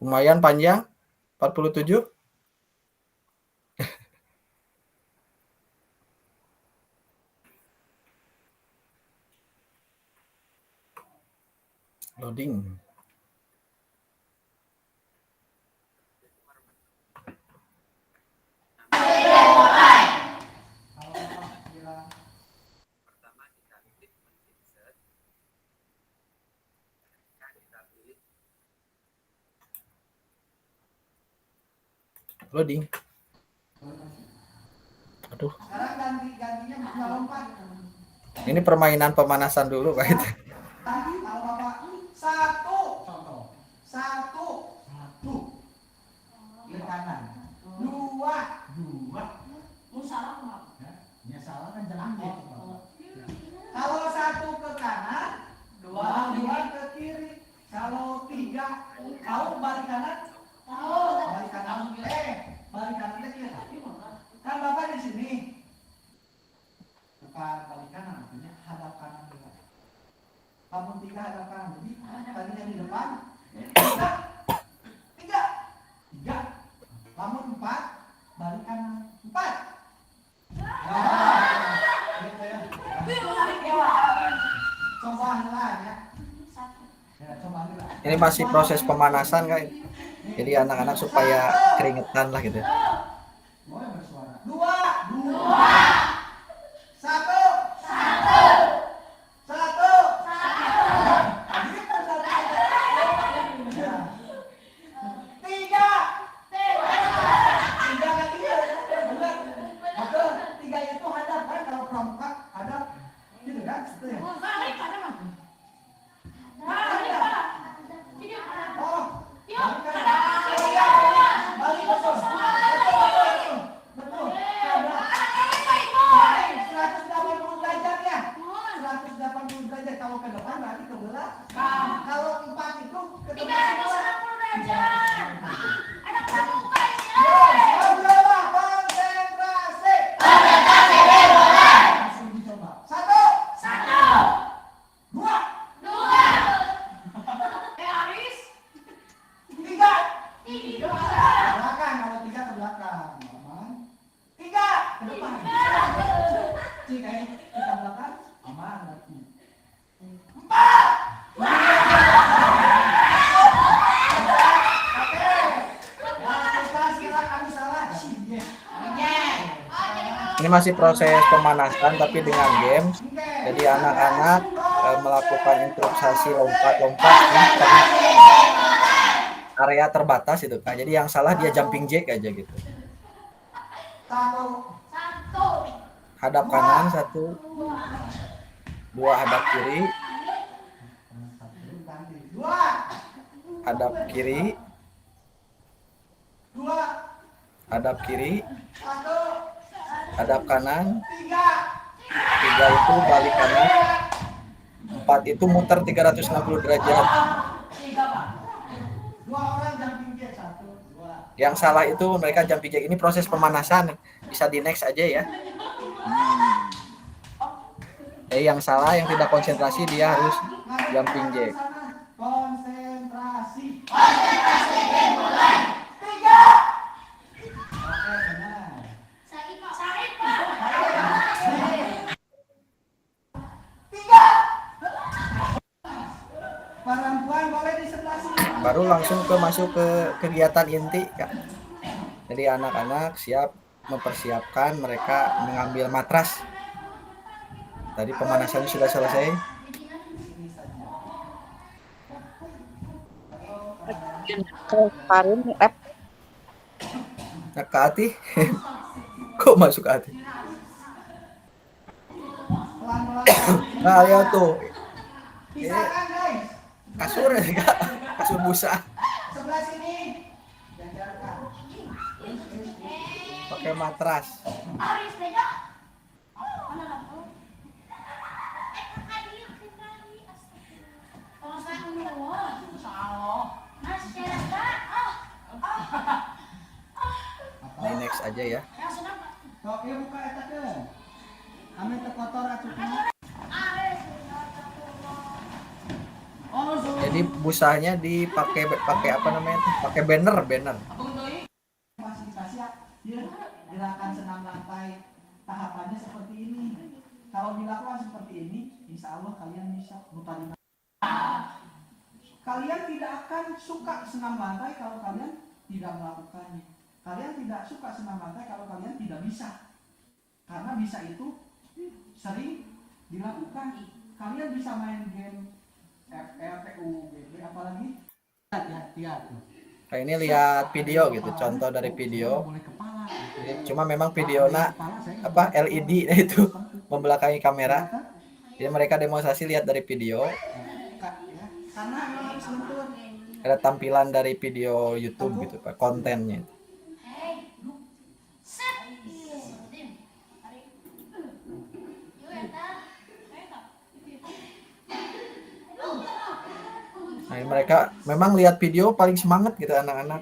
Lumayan panjang. 47. Loading. Loading. Aduh. Sekarang gantinya bisa lompat. Ini permainan pemanasan dulu Pak. Kalau Bapak 1, contoh. 1. Kiri kanan. 2. Salah kenapa? Ya salah kan jangan gitu. Kalau 1 ke kanan, 2 ke kiri. Kalau 3, tahu balik kanan? Tahu. Balik kanan. Balik kanan ke kiri. Kan Bapak di sini. Bukan balik kanan, artinya hadap kanan juga. Kamu 3 hadap kanan, jadi tadinya di depan. 3. Kamu 4, balik kanan. 4. Gitu ya. Coba lah ya. Ini masih proses pemanasan Kak. Jadi anak-anak supaya keringetan lah gitu. 2. 1. belakang, kalau 3 ke belakang. Aman. 3 ke depan. Jika kita belakang, aman berarti. 4. Ini masih proses pemanasan tapi dengan games. Jadi anak-anak melakukan improvisasi lompat-lompat karena area terbatas itu kan. Jadi yang salah dia jumping jack aja gitu. Hadap kanan 1, 2 hadap kiri. Hadap kiri. Hadap kiri. Hadap kanan. 3 itu balik kanan. 4 itu muter 360 derajat. Yang salah itu mereka jumping jack. Ini proses pemanasan. Bisa di next aja ya. Yang salah, yang tidak konsentrasi dia harus jumping jack. Konsentrasi. Perempuan boleh di sebelah sini. Baru langsung masuk ke kegiatan inti, Kak. Jadi anak-anak siap mempersiapkan mereka mengambil matras. Tadi pemanasan sudah selesai. Nah, ke hati. Kok masuk ke hati? Nah, lihat tuh. Ini kasur ya, Kak. Kasur busa. Sebelah sini. Pakai matras. Ini next aja ya. Oke, buka eta ke. Ame terkotor atuh. Jadi busanya dipakai apa namanya? Pakai banner. Fasilitasi gerakan senam lantai tahapannya seperti ini. Kalau dilakukan seperti ini, insya Allah kalian bisa mutarin. Kalian tidak akan suka senam lantai kalau kalian tidak melakukannya. Kalian tidak suka senam lantai kalau kalian tidak bisa. Karena bisa itu sering dilakukan. Kalian bisa main game FR, PUBG, apalagi lihat. Nah, ini lihat video gitu, contoh dari video. Cuma memang videonya LED itu membelakangi kamera. Jadi mereka demonstrasi lihat dari video. Ada tampilan dari video YouTube gitu, Pak, kontennya. Nah, mereka memang lihat video paling semangat gitu anak-anak.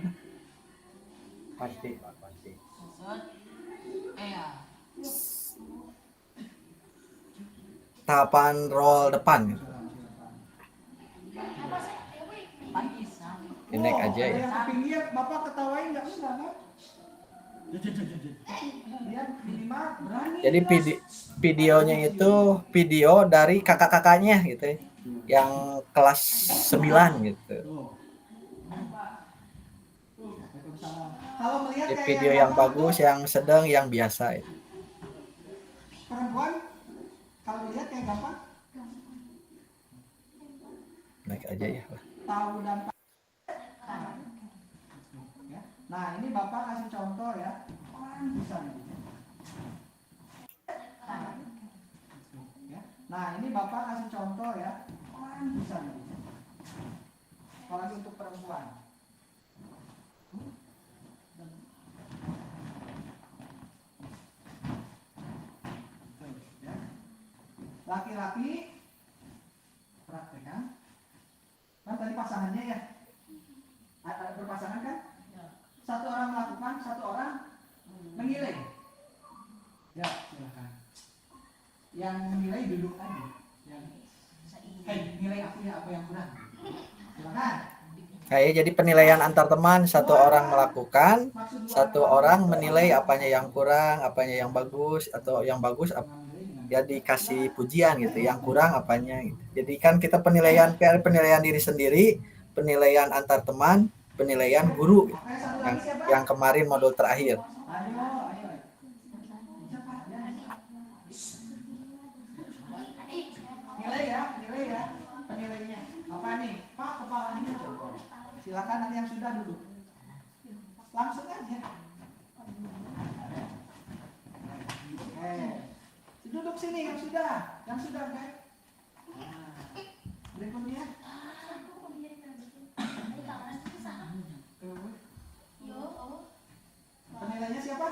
Pasti. Tahapan roll depan gitu. Ini aja ya. Pinggir, Bapak ketawain nggak usah kan? Jadi videonya itu video dari kakak-kakaknya gitu ya. Yang kelas 9 gitu. Jadi video yang bagus, yang sedang, yang biasa itu. Perempuan kalau lihat kayak gampang. Naik aja ya. Tahu dan nah, ini Bapak kasih contoh ya. Bisa nih. Nah, ini Bapak kasih contoh ya. Bisa nih. Apalagi untuk perempuan. Laki-laki praktekkan. Kan tadi pasangannya ya. Ada berpasangan kan? Satu orang melakukan, satu orang menilai. Ya, silakan. Yang menilai duduk aja. Yang nilai aku ya apa yang kurang. Silakan. Kayak jadi penilaian antar teman, satu orang melakukan, satu orang menilai apanya yang kurang, apanya yang bagus, atau yang bagus ya dikasih pujian gitu, yang kurang apanya gitu. Jadi kan kita penilaian diri sendiri, penilaian antar teman, penilaian guru gitu. Yang kemarin modul terakhir. Nilai ya penilainya. Apa nih? Pak, kepalanya coba. Silakan nanti yang sudah duduk. Langsung aja. Duduk sini yang sudah guys. Berikutnya. Penilainya siapa?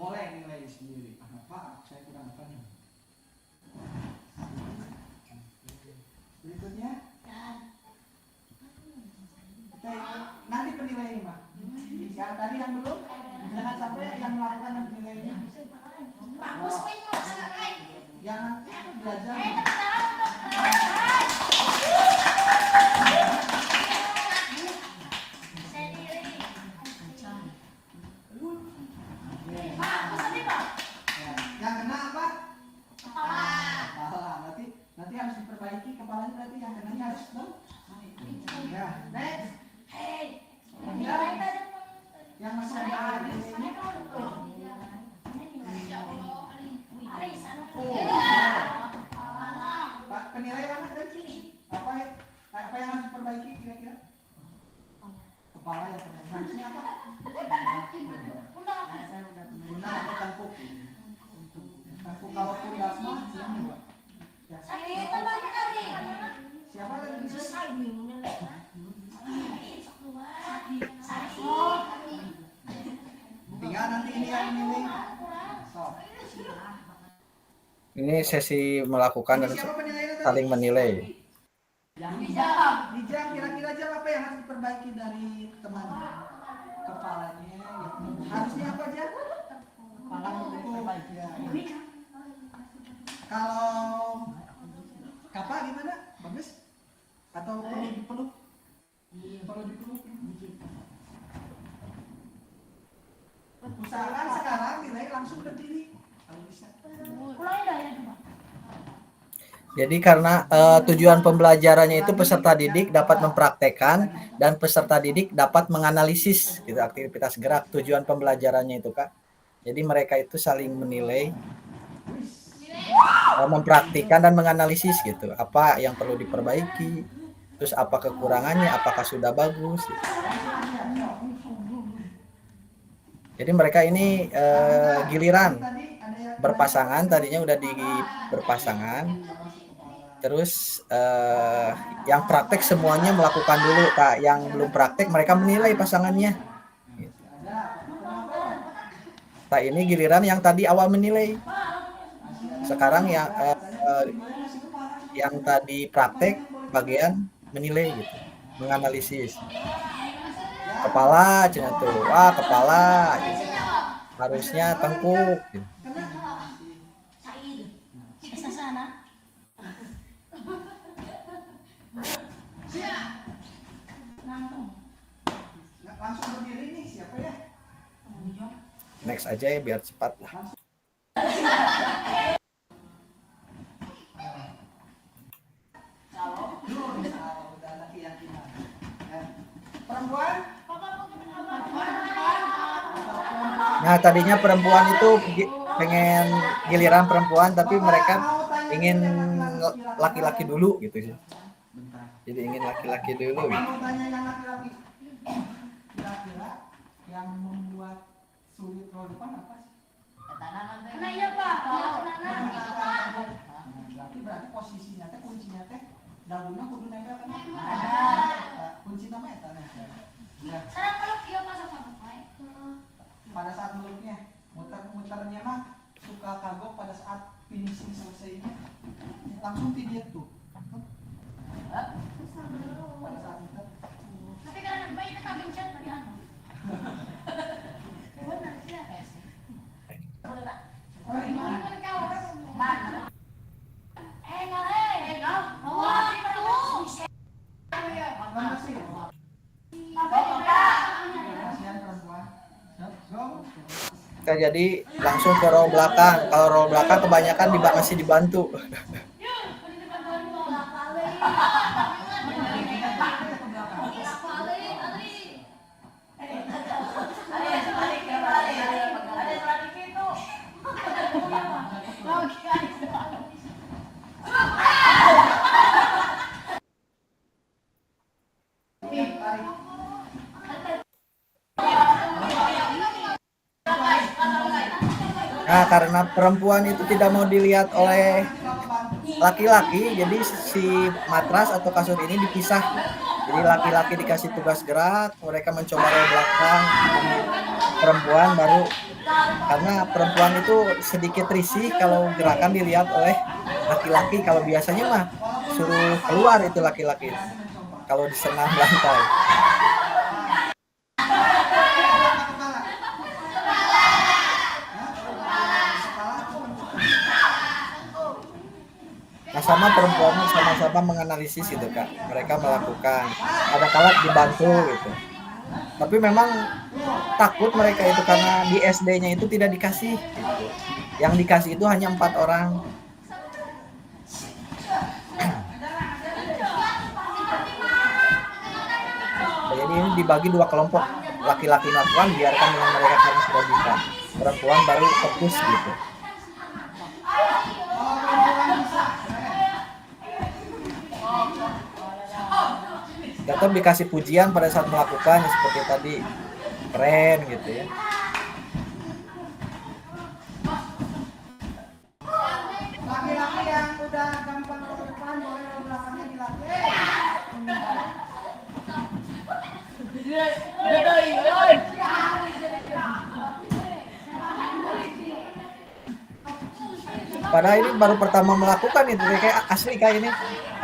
Boleh nilai sendiri. Pak, saya kurang apa nih? Berikutnya. Kita nanti penilaian, Pak. Yang tadi yang belum, jangan sampai yang melakukan yang penilaiannya. Yang belajar. Yang kena apa? Kepala. Nanti harus diperbaiki kepalanya, berarti yang kenanya harus ya, next. Yang masih ada ini. Pak, penilaian tadi apa yang harus diperbaiki kira-kira? Kepala ya, harusnya apa? Pundak atau tangkuk? Tangkuk kalau pundak mah siapa? Siapa lagi? Tinggal nanti ini yang ini. Ini sesi melakukan dan saling menilai. Di jam kira-kira jam apa yang harus diperbaiki dari teman? Kepalanya. Harusnya apa aja? Kepala diperbaiki. Ya. Kalau kapal gimana? Bagus? Atau perlu dipeluk? Perlu dipeluk? Usahakan sekarang nilai langsung berdiri kalau bisa. Jadi karena tujuan pembelajarannya itu peserta didik dapat mempraktekkan dan peserta didik dapat menganalisis gitu aktivitas gerak. Tujuan pembelajarannya itu, Kak. Jadi mereka itu saling menilai, mempraktikkan dan menganalisis gitu. Apa yang perlu diperbaiki, terus apa kekurangannya, apakah sudah bagus. Gitu. Jadi mereka ini giliran berpasangan, tadinya udah berpasangan. Terus yang praktek semuanya melakukan dulu, Kak. Yang belum praktek mereka menilai pasangannya. Gitu. Nah, ini giliran yang tadi awal menilai. Sekarang yang tadi praktek bagian menilai gitu, menganalisis. Kepala cina tuh, wah kepala gitu. Harusnya tengkuk gitu. Langsung berdiri nih siapa ya? Next aja ya biar cepat lah. Perempuan? Nah tadinya perempuan itu pengen giliran perempuan tapi mereka ingin laki-laki dulu gitu sih. Jadi ingin laki-laki dulu. Gitu. Mau tanya yang laki-laki. Kira-kira yang membuat sulit roda depan apa sih? Nah iya Pak. Berarti posisinya teh kuncinya teh daunnya kudu nempel kan? Kunci nama eta nih. Sarang kalau kieu masa sampai. Pada saat meluknya, muter-muternya mah suka kagok pada saat finishing selesainya langsung tidur tuh. Pada saat muter. Tapi karena bayi kita gencet tadi anu. Benar sih ya. Mana? Enggak. Bawa itu. Kita jadi langsung ke row belakang. Kalau row belakang kebanyakan masih dibantu. Nah, karena perempuan itu tidak mau dilihat oleh laki-laki, jadi si matras atau kasur ini dipisah. Jadi laki-laki dikasih tugas gerak, mereka mencoba row belakang, perempuan baru, karena perempuan itu sedikit risih kalau gerakan dilihat oleh laki-laki. Kalau biasanya mah suruh keluar itu laki-laki kalau di senam lantai. Nah, sama perempuan sama-sama menganalisis gitu Kak. Mereka melakukan, ada kala dibantu gitu. Tapi memang takut mereka itu karena di SD-nya itu tidak dikasih gitu. Yang dikasih itu hanya 4 orang. Jadi ini dibagi 2 kelompok, laki-laki melakukan, biarkan dengan mereka karena sudah bisa. Perempuan baru fokus gitu. Tetap dikasih pujian pada saat melakukan seperti tadi, keren gitu ya. Laki-laki yang udah gampang ke depan boleh row belakangnya dilatih. Padahal ini baru pertama melakukan itu kayak asli kayak ini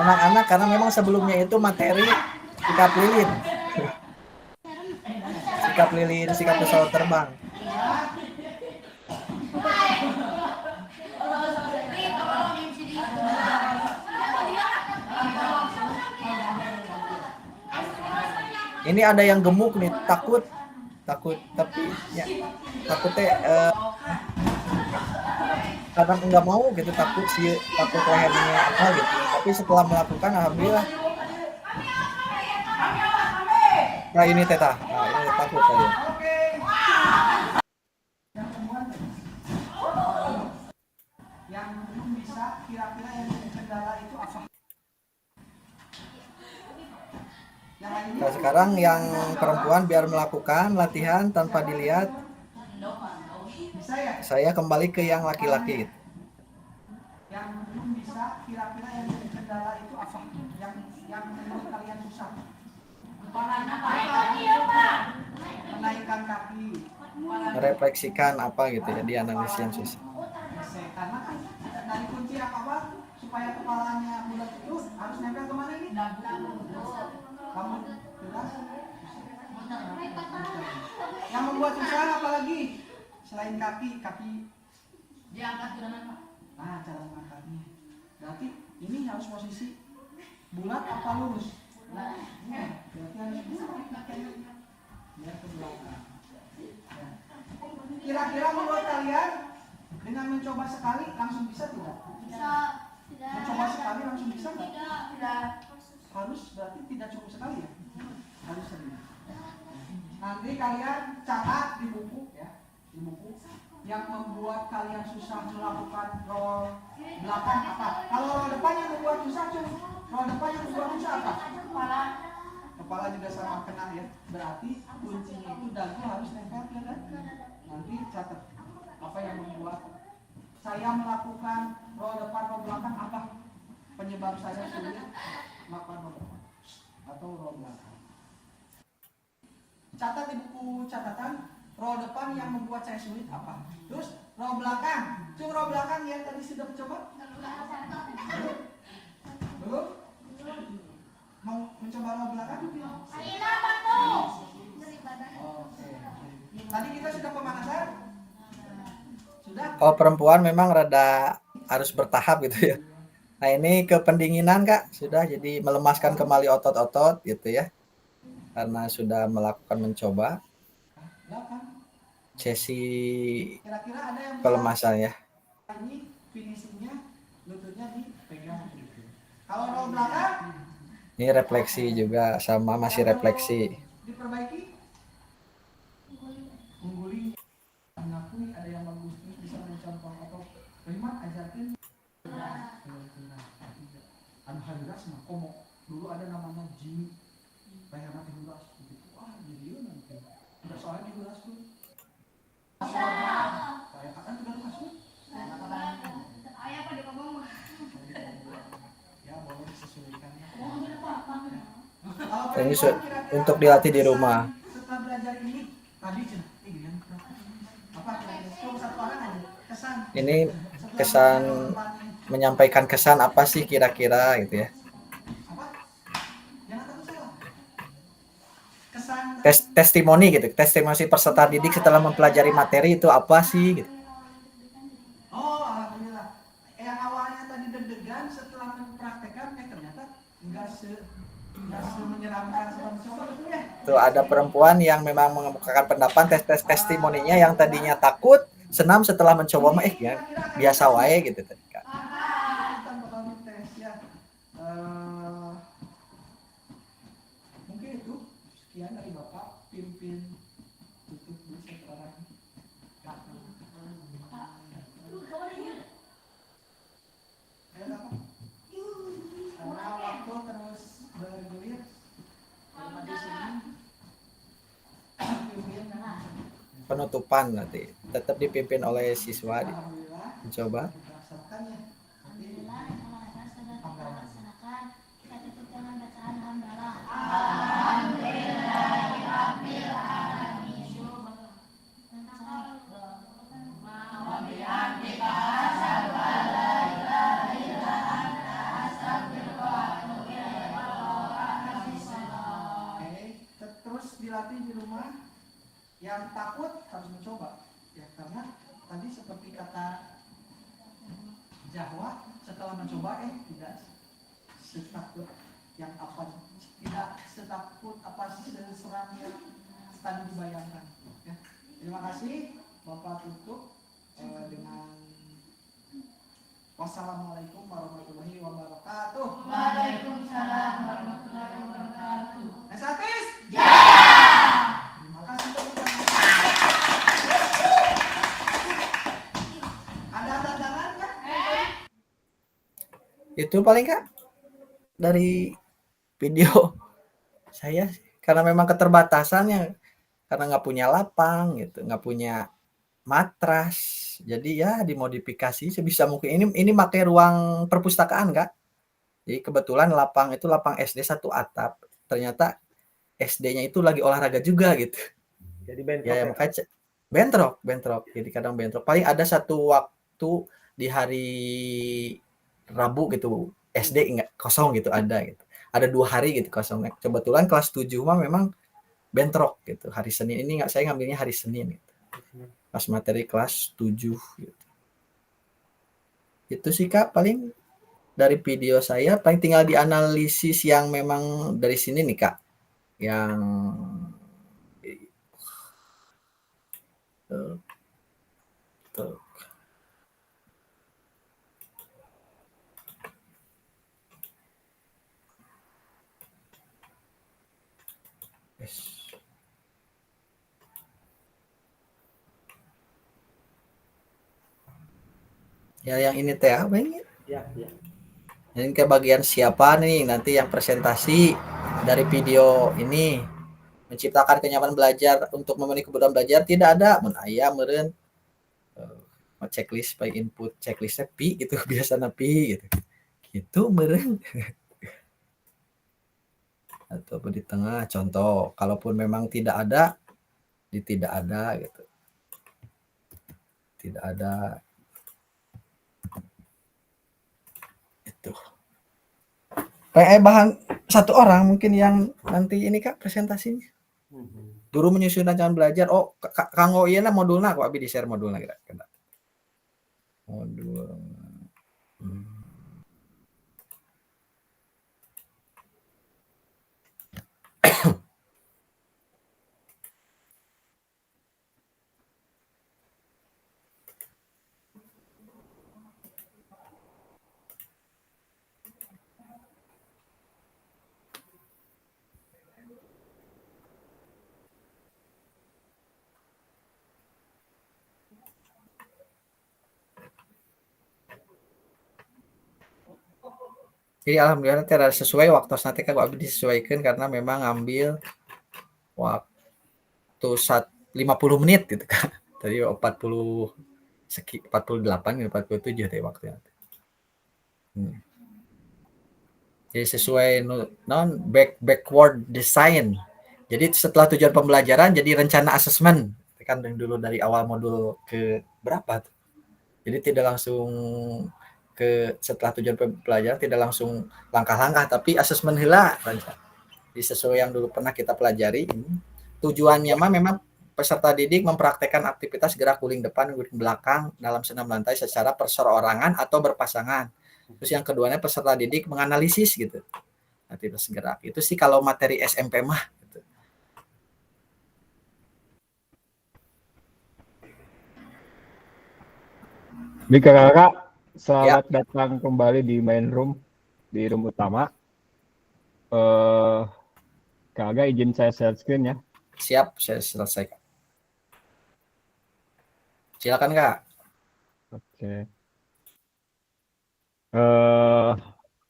anak-anak, karena memang sebelumnya itu materi sikap lilin, sikap pesawat terbang. Ini ada yang gemuk nih, takut tapi ya takutnya karena nggak mau gitu, takut lehernya apa gitu. Tapi setelah melakukan alhamdulillah. Nah ini Teta, nah ini takut saya. Yang belum bisa kira-kira yang jadi kendala itu apa? Nah sekarang yang perempuan biar melakukan latihan tanpa dilihat. Saya kembali ke yang laki-laki. Yang belum bisa kira-kira yang jadi kendala itu apa? Yang menurut kalian susah? Menaikkan kaki. Merefleksikan apa gitu ya, dianalisis yang susah. Karena kan dari kunci apa supaya kepalanya bulat itu harus nempel kemana ini? Kamu jelas? Yang membuat susah apa lagi? Selain kaki diangkat ke dalam. Nah, cara mengangkatnya. Berarti ini harus posisi bulat apa lurus? Berarti harus biar ke belakang. Kira-kira menurut kalian dengan mencoba sekali langsung bisa tidak? Bisa. Mencoba sekali langsung bisa nggak? Tidak. Harus berarti tidak cukup sekali ya? Harus sering. Nanti kalian catat di buku ya. Di buku yang membuat kalian susah melakukan roll belakang apa? Kalau roll depan yang membuat susah roll depan yang membuat susah apa? Kepala juga sama kena ya. Berarti kuncinya itu dagu harus nempel ke dada. Nanti catat apa yang membuat saya melakukan roll depan roll belakang apa? Penyebab saya sulit melakukan roll depan atau roll belakang. Catat di buku catatan. Row depan yang membuat saya sulit apa? Terus row belakang. Row belakang yang tadi sudah coba? Belum? Mau mencoba row belakang? Oke. Tadi kita sudah pemanasan? Sudah? Kalau perempuan memang rada harus bertahap gitu ya. Nah ini ke pendinginan Kak, sudah jadi melemaskan kembali otot-otot gitu ya. Karena sudah melakukan mencoba sesi Kira-kira ada yang bisa pelemasan ya. ini finishingnya lututnya dipegang gitu. Kalau roll belakang Ini refleksi juga sama masih refleksi. diperbaiki. Ungguli mengakui ada yang bagus terus bisa mencontoh atau terima ajarkan. Anu haluras mah komo dulu ada namanya Jimmy bayar mati hulas begitu jadi nanti udah soalnya dihulas tuh saya akan sudah masuk Ayah pada ngomong. ya boleh disesuaikan Ini untuk dilatih di rumah. setelah belajar ini tadi cina apa satu orang aja kesan Ini kesan menyampaikan kesan apa sih kira-kira gitu ya. Testimoni gitu, testimoni peserta didik setelah mempelajari materi itu apa sih gitu. Oh alhamdulillah yang awalnya tadi deg-degan setelah mempraktekkan ternyata enggak menyeramkan seperti itu ya. Tuh ada perempuan yang memang mengemukakan pendapat testimoninya yang tadinya takut, senam setelah mencoba mah ya biasa wae gitu tadi Kak. Mungkin itu sekian dari Bapak pimpin tutup dulu sekarang. Karena waktu terus bergulir di sini Penutupan nanti tetap dipimpin oleh siswa dicoba. Alhamdulillah olahraga sudah kita laksanakan. Kita tutup dengan bacaan hamdalah. Alhamdulillahirabbil alamin. Wa bihamdika asyhadu an la ilaha illa anta astaghfiruka wa atubu ilaik. Terus dilatih di rumah. Yang takut harus mencoba ya karena tadi seperti kata Jahwa setelah mencoba tidak setakut yang apa tidak setakut apa seram yang tadi dibayangkan ya. Terima kasih Bapak tutup dengan wassalamualaikum warahmatullahi wabarakatuh. Waalaikumsalam warahmatullahi wabarakatuh. Esatis? Ya. Terima kasih teman-teman. Ada tantangan nggak? Itu paling Kak dari video saya karena memang keterbatasannya karena nggak punya lapang gitu, nggak punya matras, jadi ya dimodifikasi sebisa mungkin. Ini pakai ruang perpustakaan Kak. Jadi kebetulan lapang itu lapang SD satu atap, ternyata SD-nya itu lagi olahraga juga gitu. Jadi bentrok Ya, makanya bentrok. Jadi kadang bentrok. Paling ada satu waktu di hari Rabu gitu SD enggak kosong gitu ada gitu. Ada 2 hari gitu kosong. Kebetulan kelas 7 mah memang bentrok gitu. Hari Senin ini enggak, saya ngambilnya hari Senin gitu. Pas materi kelas 7 gitu. Itu sih Kak paling dari video saya, paling tinggal dianalisis yang memang dari sini nih Kak. Yang tuh. Yes. Ya yang ini teh apa ini? Ya. Ini ke bagian siapa nih nanti yang presentasi dari video ini menciptakan kenyamanan belajar untuk memenuhi kebutuhan belajar tidak ada mun aya meureun checklist by input checklistnya pi gitu biasana pi gitu. Gitu meureun. Atau di tengah contoh kalaupun memang tidak ada tidak ada gitu. Tidak ada itu. Bahan satu orang mungkin yang nanti ini Kak presentasinya. Guru menyusun rancangan belajar. Oh, kanggo ieu na modulna aku abi di-share modulna kira. Modul. Jadi alhamdulillah tidak sesuai waktu nanti kan abdi disesuaikan karena memang ngambil waktu 50 menit gitu kan. Tadi 48 47 deh waktunya. Jadi sesuai backward design. Jadi setelah tujuan pembelajaran jadi rencana asesmen kan dulu dari awal modul ke berapa tuh. Jadi tidak langsung ke setelah tujuan pembelajaran tidak langsung langkah-langkah tapi asesmen heula rencana. Jadi sesuai yang dulu pernah kita pelajari. Tujuannya mah memang peserta didik mempraktekkan aktivitas gerak guling depan guling belakang dalam senam lantai secara perseorangan atau berpasangan. Terus yang keduanya peserta didik menganalisis gitu aktivitas gerak. Itu sih kalau materi SMP mah gitu. Baik kakak, selamat datang kembali di main room, di room utama. Kakak izin saya share screen ya. Siap, saya selesaikan. Silakan Kak. Oke.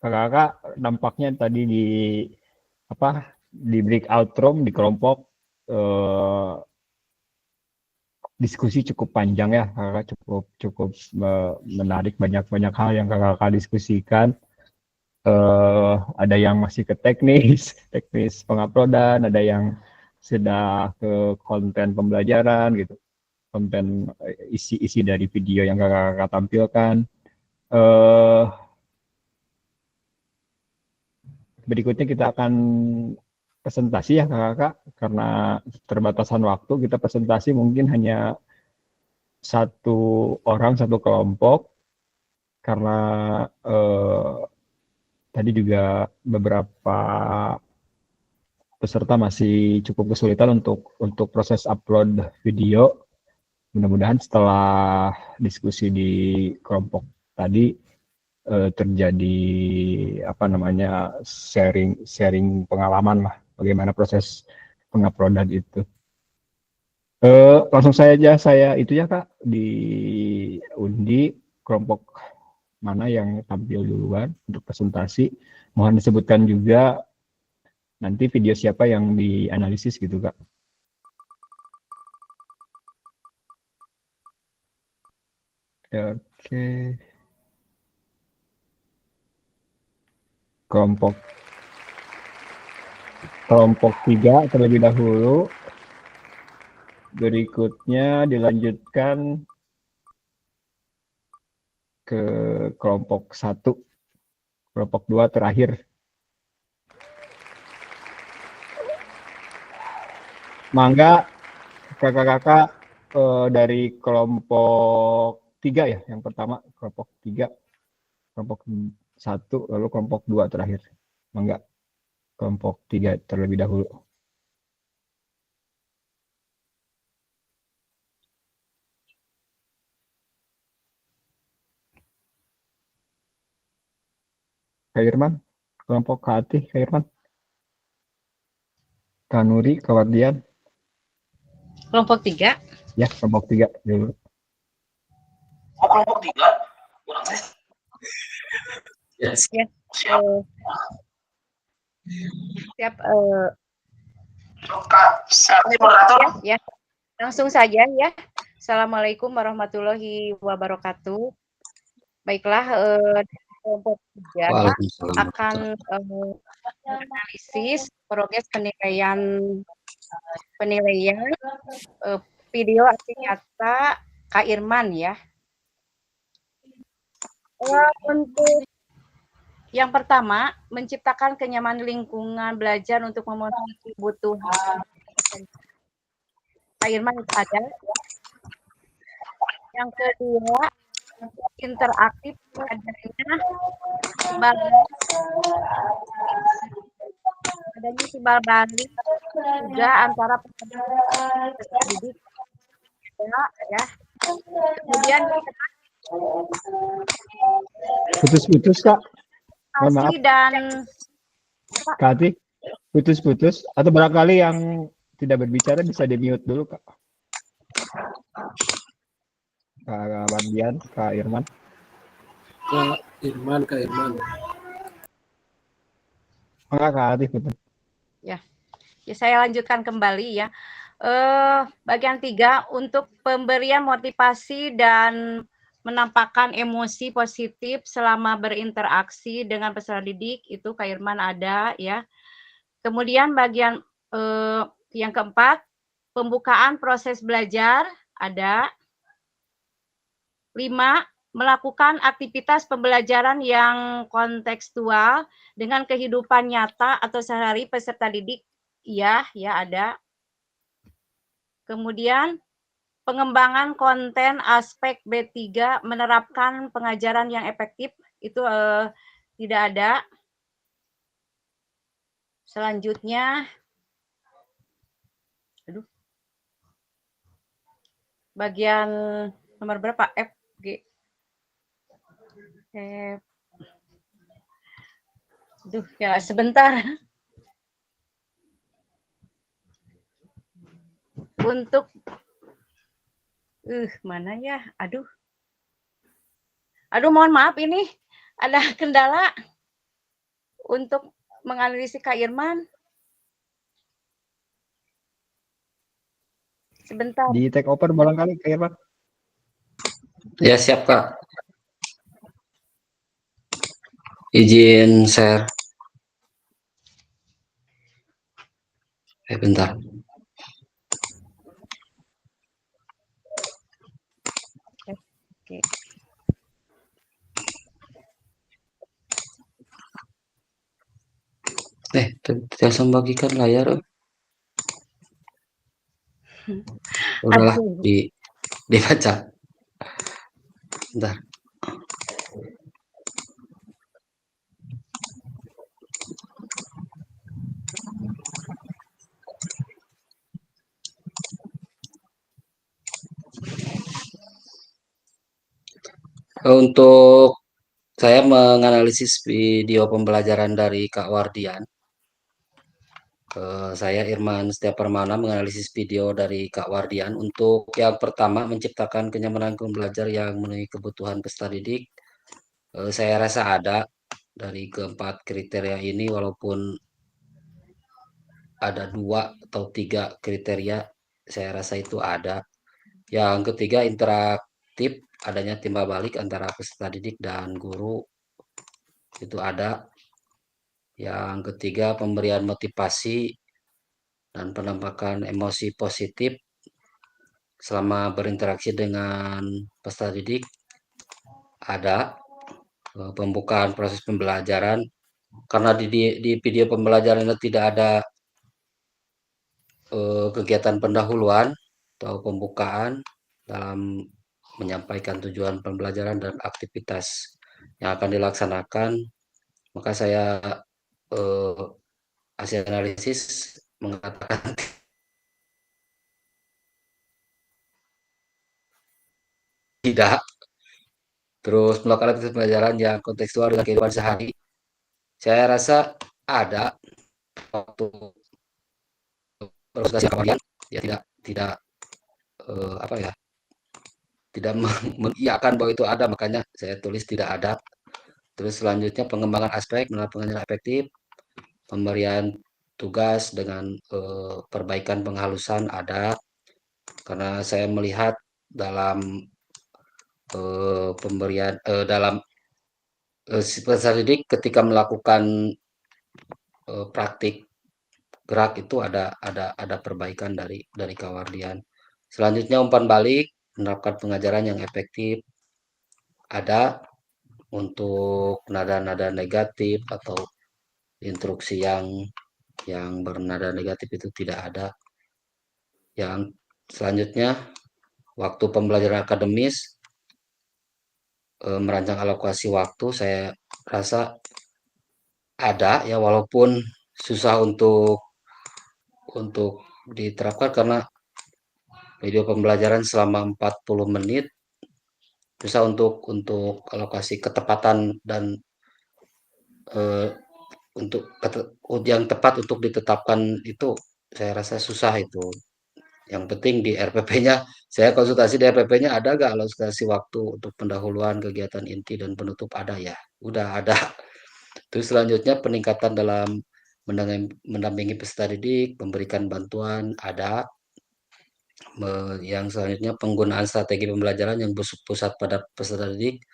Kakak nampaknya tadi di breakout room di kelompok diskusi cukup panjang ya, kakak cukup menarik, banyak hal yang kakak diskusikan. Ada yang masih ke teknis penguploadan, ada yang sudah ke konten pembelajaran gitu, konten isi dari video yang kakak tampilkan. Berikutnya kita akan presentasi ya kakak, karena keterbatasan waktu kita presentasi mungkin hanya satu orang satu kelompok karena tadi juga beberapa peserta masih cukup kesulitan untuk proses upload video. Mudah-mudahan setelah diskusi di kelompok tadi terjadi sharing pengalaman lah bagaimana proses penguploadan itu. Langsung saja saya itu ya Kak, diundi kelompok mana yang tampil duluan untuk presentasi. Mohon disebutkan juga nanti video siapa yang dianalisis gitu Kak. Oke. Kelompok 3 terlebih dahulu. Berikutnya dilanjutkan ke kelompok 1, kelompok 2 terakhir. Mangga kakak-kakak dari kelompok 3 ya, yang pertama kelompok 3, kelompok 1, lalu kelompok 2 terakhir. Mangga kelompok 3 terlebih dahulu. Kak Irman, kelompok Kak Atih, Kak Irman. Kak Nuri, Kak Wardian. Kelompok 3? Ya, kelompok 3 dulu. Oh, kelompok 3? Yes. Siap. Ya, langsung saja ya. Assalamualaikum warahmatullahi wabarakatuh. Baiklah, kelompok 3 akan analisis progres penilaian video aksi nyata Kak Irman ya. Untuk yang pertama, menciptakan kenyamanan lingkungan belajar untuk memenuhi kebutuhan Kak Irman itu ada. Yang kedua, interaktif adanya timbal balik juga antara peserta didik ya. Kemudian putus-putus Kak. Maaf. dan Kak Atih, putus-putus atau barangkali yang tidak berbicara bisa di-mute dulu Kak. Kak Wardian, Kak Irman. Kak Irman. Enggak, Kak Atif itu. Ya, saya lanjutkan kembali ya. Bagian 3 untuk pemberian motivasi dan menampakkan emosi positif selama berinteraksi dengan peserta didik itu Kak Irman ada ya. Kemudian bagian yang keempat, pembukaan proses belajar ada. 5, melakukan aktivitas pembelajaran yang kontekstual dengan kehidupan nyata atau sehari-hari peserta didik. Iya, ya ada. Kemudian pengembangan konten aspek B3 menerapkan pengajaran yang efektif itu tidak ada. Selanjutnya, bagian nomor berapa? F, G. Ya sebentar. Untuk mana ya? Aduh, mohon maaf ini ada kendala untuk menganalisis Kak Irman. Sebentar. Di take over barangkali Kak Irman. Ya siap Kak. Izin share. Bentar. Oke. Langsung bagikan layar. Udahlah, dibaca. Bentar. Untuk saya menganalisis video pembelajaran dari Kak Wardian. Saya Irman Setia Permana menganalisis video dari Kak Wardian. Untuk yang pertama, menciptakan kenyamanan belajar yang memenuhi kebutuhan peserta didik. Saya rasa ada dari keempat kriteria ini, walaupun ada 2 atau 3 kriteria, saya rasa itu ada. Yang ketiga, interaktif, adanya timbal balik antara peserta didik dan guru, itu ada. Yang ketiga, pemberian motivasi dan penampakan emosi positif selama berinteraksi dengan peserta didik, ada. Pembukaan proses pembelajaran, karena di video pembelajaran itu tidak ada kegiatan pendahuluan atau pembukaan dalam menyampaikan tujuan pembelajaran dan aktivitas yang akan dilaksanakan, maka saya hasil analisis mengatakan tidak. Terus melakukan aktivitas pembelajaran yang kontekstual dengan kehidupan sehari, saya rasa ada. Waktu proses kemudian ya tidak tidak mengiyakan bahwa itu ada, makanya saya tulis tidak ada. Terus selanjutnya, pengembangan aspek melalui pengajaran efektif, pemberian tugas dengan perbaikan penghalusan ada, karena saya melihat dalam pemberian dalam peserta didik ketika melakukan praktik gerak itu ada perbaikan dari Kak Wardian. Selanjutnya, umpan balik, menerapkan pengajaran yang efektif, ada. Untuk nada-nada negatif atau instruksi yang bernada negatif itu tidak ada. Yang selanjutnya, waktu pembelajaran akademis, merancang alokasi waktu, saya rasa ada ya, walaupun susah untuk diterapkan karena video pembelajaran selama 40 menit, susah untuk alokasi ketepatan dan untuk yang tepat untuk ditetapkan itu, saya rasa susah itu. Yang penting di RPP-nya, saya konsultasi di RPP-nya ada nggak alokasi waktu untuk pendahuluan kegiatan inti dan penutup, ada ya, udah ada. Terus selanjutnya, peningkatan dalam mendampingi peserta didik, memberikan bantuan ada. Yang selanjutnya penggunaan strategi pembelajaran yang berpusat pada peserta didik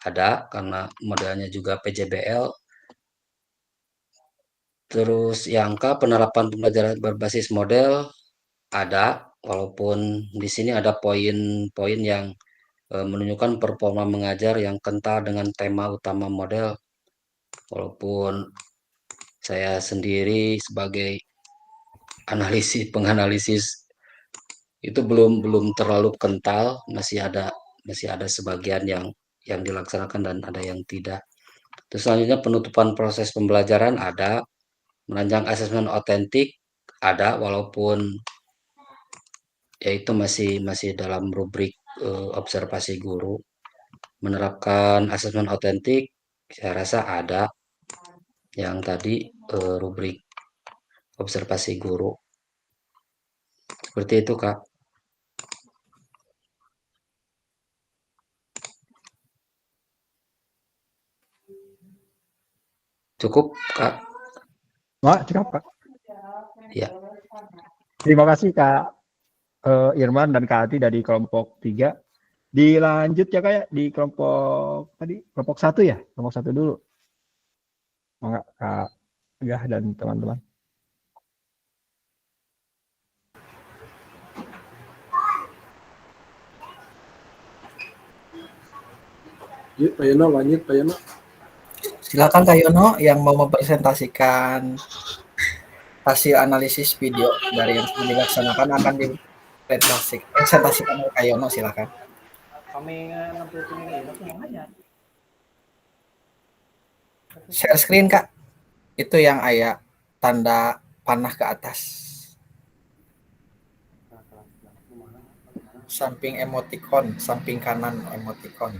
ada karena modelnya juga PJBL. Terus yang K, penerapan pembelajaran berbasis model ada, walaupun di sini ada poin-poin yang menunjukkan performa mengajar yang kental dengan tema utama model. Walaupun saya sendiri sebagai penganalisis itu belum terlalu kental, masih ada sebagian yang dilaksanakan dan ada yang tidak. Terus selanjutnya penutupan proses pembelajaran ada, merancang asesmen otentik ada, walaupun yaitu masih dalam rubrik observasi guru. Menerapkan asesmen otentik saya rasa ada yang tadi rubrik observasi guru. Seperti itu, Kak. Cukup, Kak? Cukup, Kak. Ya. Terima kasih, Kak Irman dan Kak Ati dari kelompok 3. Dilanjut ya, Kak, ya, di kelompok 1 ya? Kelompok 1 dulu. Enggak, Kak Gah dan teman-teman. Pak Yono, lanjut Pak Yono. Silakan Kak Yono yang mau mempresentasikan hasil analisis video dari yang sudah dilaksanakan akan dipresentasikan oleh Kak Yono, silakan. Kami nampilkan ini Share screen, Kak. Itu yang ayah tanda panah ke atas. Samping emoticon, samping kanan emoticon.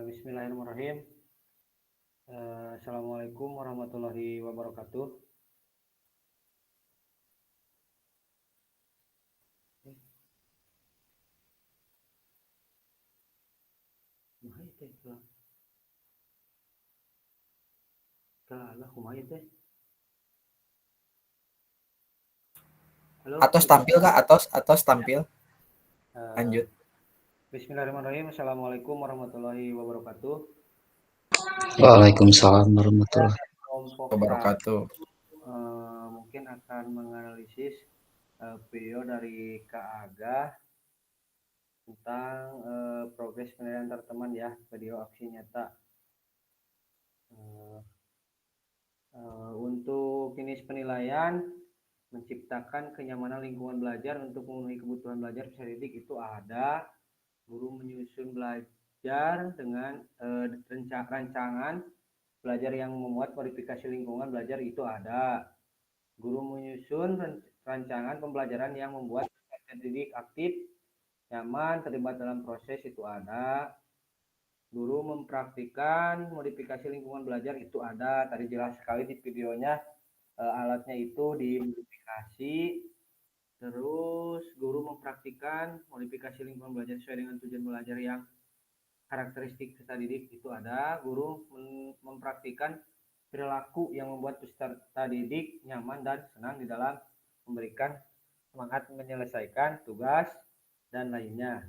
Bismillahirrahmanirrahim. Assalamualaikum warahmatullahi wabarakatuh. Atos tampil, Kak, atos tampil. Lanjut. Bismillahirrahmanirrahim. Assalamualaikum warahmatullahi wabarakatuh. Waalaikumsalam warahmatullahi wabarakatuh. Mungkin akan menganalisis video dari Kak Aga tentang progres penilaian antar teman ya, video aksi nyata. Untuk jenis penilaian, menciptakan kenyamanan lingkungan belajar untuk memenuhi kebutuhan belajar peserta didik itu ada. Guru menyusun belajar dengan rancangan belajar yang memuat modifikasi lingkungan belajar itu ada. Guru menyusun rancangan pembelajaran yang membuat peserta didik aktif, nyaman, terlibat dalam proses itu ada. Guru mempraktikkan modifikasi lingkungan belajar itu ada. Tadi jelas sekali di videonya, alatnya itu dimodifikasi. Terus guru mempraktikkan modifikasi lingkungan belajar sesuai dengan tujuan belajar yang karakteristik peserta didik itu ada. Guru mempraktikkan perilaku yang membuat peserta didik nyaman dan senang di dalam memberikan semangat menyelesaikan tugas dan lainnya.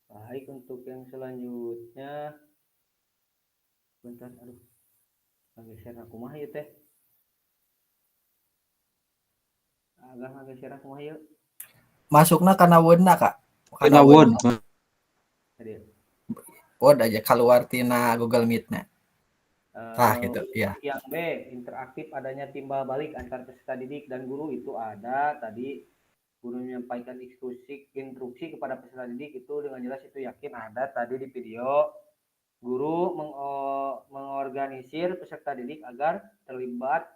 Baik, untuk yang selanjutnya, bentar, geser aku mah ya teh. Agak geser aku mah ya. Masukna karena wordna, Kak. Karena word. Word aja keluar tina Google Meet-nya. Gitu, ya. Yang B, interaktif adanya timbal balik antar peserta didik dan guru itu ada. Tadi guru menyampaikan instruksi kepada peserta didik itu dengan jelas itu yakin ada tadi di video. Guru mengorganisir peserta didik agar terlibat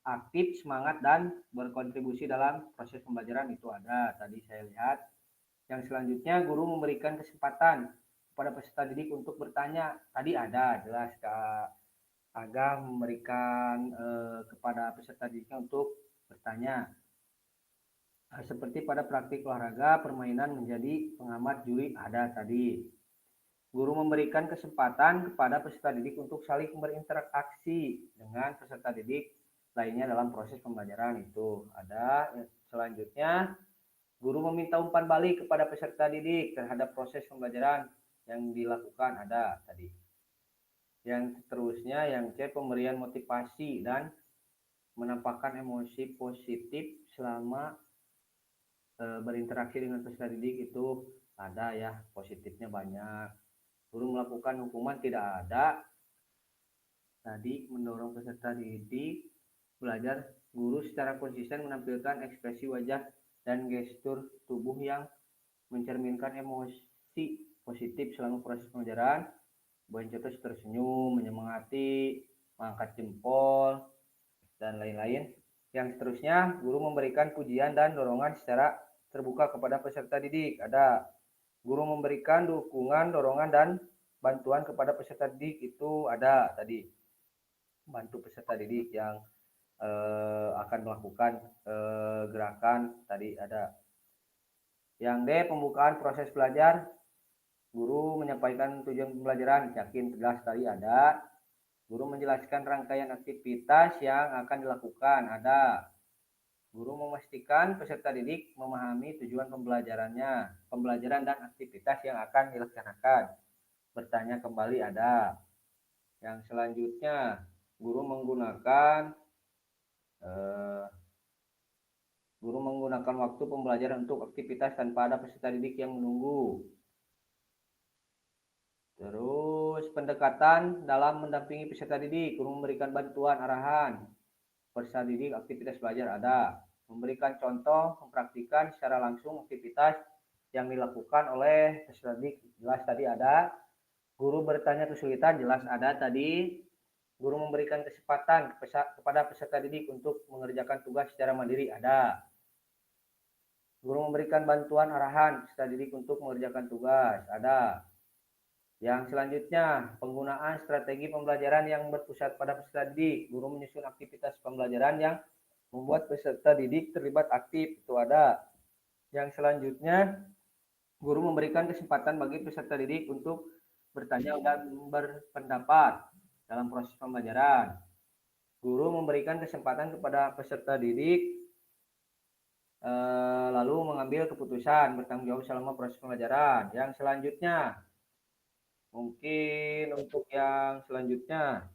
aktif, semangat, dan berkontribusi dalam proses pembelajaran itu ada. Tadi saya lihat. Yang selanjutnya, guru memberikan kesempatan kepada peserta didik untuk bertanya. Tadi ada jelas Kak Aga memberikan kepada peserta didiknya untuk bertanya. Seperti pada praktik olahraga, permainan menjadi pengamat juri ada tadi. Guru memberikan kesempatan kepada peserta didik untuk saling berinteraksi dengan peserta didik lainnya dalam proses pembelajaran itu ada. Selanjutnya, guru meminta umpan balik kepada peserta didik terhadap proses pembelajaran yang dilakukan ada tadi. Yang seterusnya, yang C, pemberian motivasi dan menampakkan emosi positif selama berinteraksi dengan peserta didik itu ada ya, positifnya banyak. Guru melakukan hukuman tidak ada. Tadi mendorong peserta didik belajar, guru secara konsisten menampilkan ekspresi wajah dan gestur tubuh yang mencerminkan emosi positif selama proses pembelajaran. Contoh tersenyum, menyemangati, mengangkat jempol, dan lain-lain. Yang seterusnya, guru memberikan pujian dan dorongan secara terbuka kepada peserta didik. Ada guru memberikan dukungan, dorongan, dan bantuan kepada peserta didik itu ada tadi. Bantu peserta didik yang akan melakukan gerakan tadi ada. Yang D, pembukaan proses belajar. Guru menyampaikan tujuan pembelajaran, yakin tegas tadi ada. Guru menjelaskan rangkaian aktivitas yang akan dilakukan ada. Guru memastikan peserta didik memahami tujuan pembelajaran dan aktivitas yang akan dilaksanakan. Bertanya kembali ada. Yang selanjutnya, guru menggunakan waktu pembelajaran untuk aktivitas tanpa ada peserta didik yang menunggu. Terus pendekatan dalam mendampingi peserta didik, guru memberikan bantuan arahan peserta didik aktivitas belajar ada. Memberikan contoh, mempraktikkan secara langsung aktivitas yang dilakukan oleh peserta didik, jelas tadi ada. Guru bertanya kesulitan, jelas ada tadi. Guru memberikan kesempatan kepada peserta didik untuk mengerjakan tugas secara mandiri ada. Guru memberikan bantuan arahan peserta didik untuk mengerjakan tugas ada. Yang selanjutnya, penggunaan strategi pembelajaran yang berpusat pada peserta didik. Guru menyusun aktivitas pembelajaran yang membuat peserta didik terlibat aktif, itu ada. Yang selanjutnya, guru memberikan kesempatan bagi peserta didik untuk bertanya dan berpendapat dalam proses pembelajaran. Guru memberikan kesempatan kepada peserta didik lalu mengambil keputusan, bertanggung jawab selama proses pembelajaran. Yang selanjutnya, mungkin untuk yang selanjutnya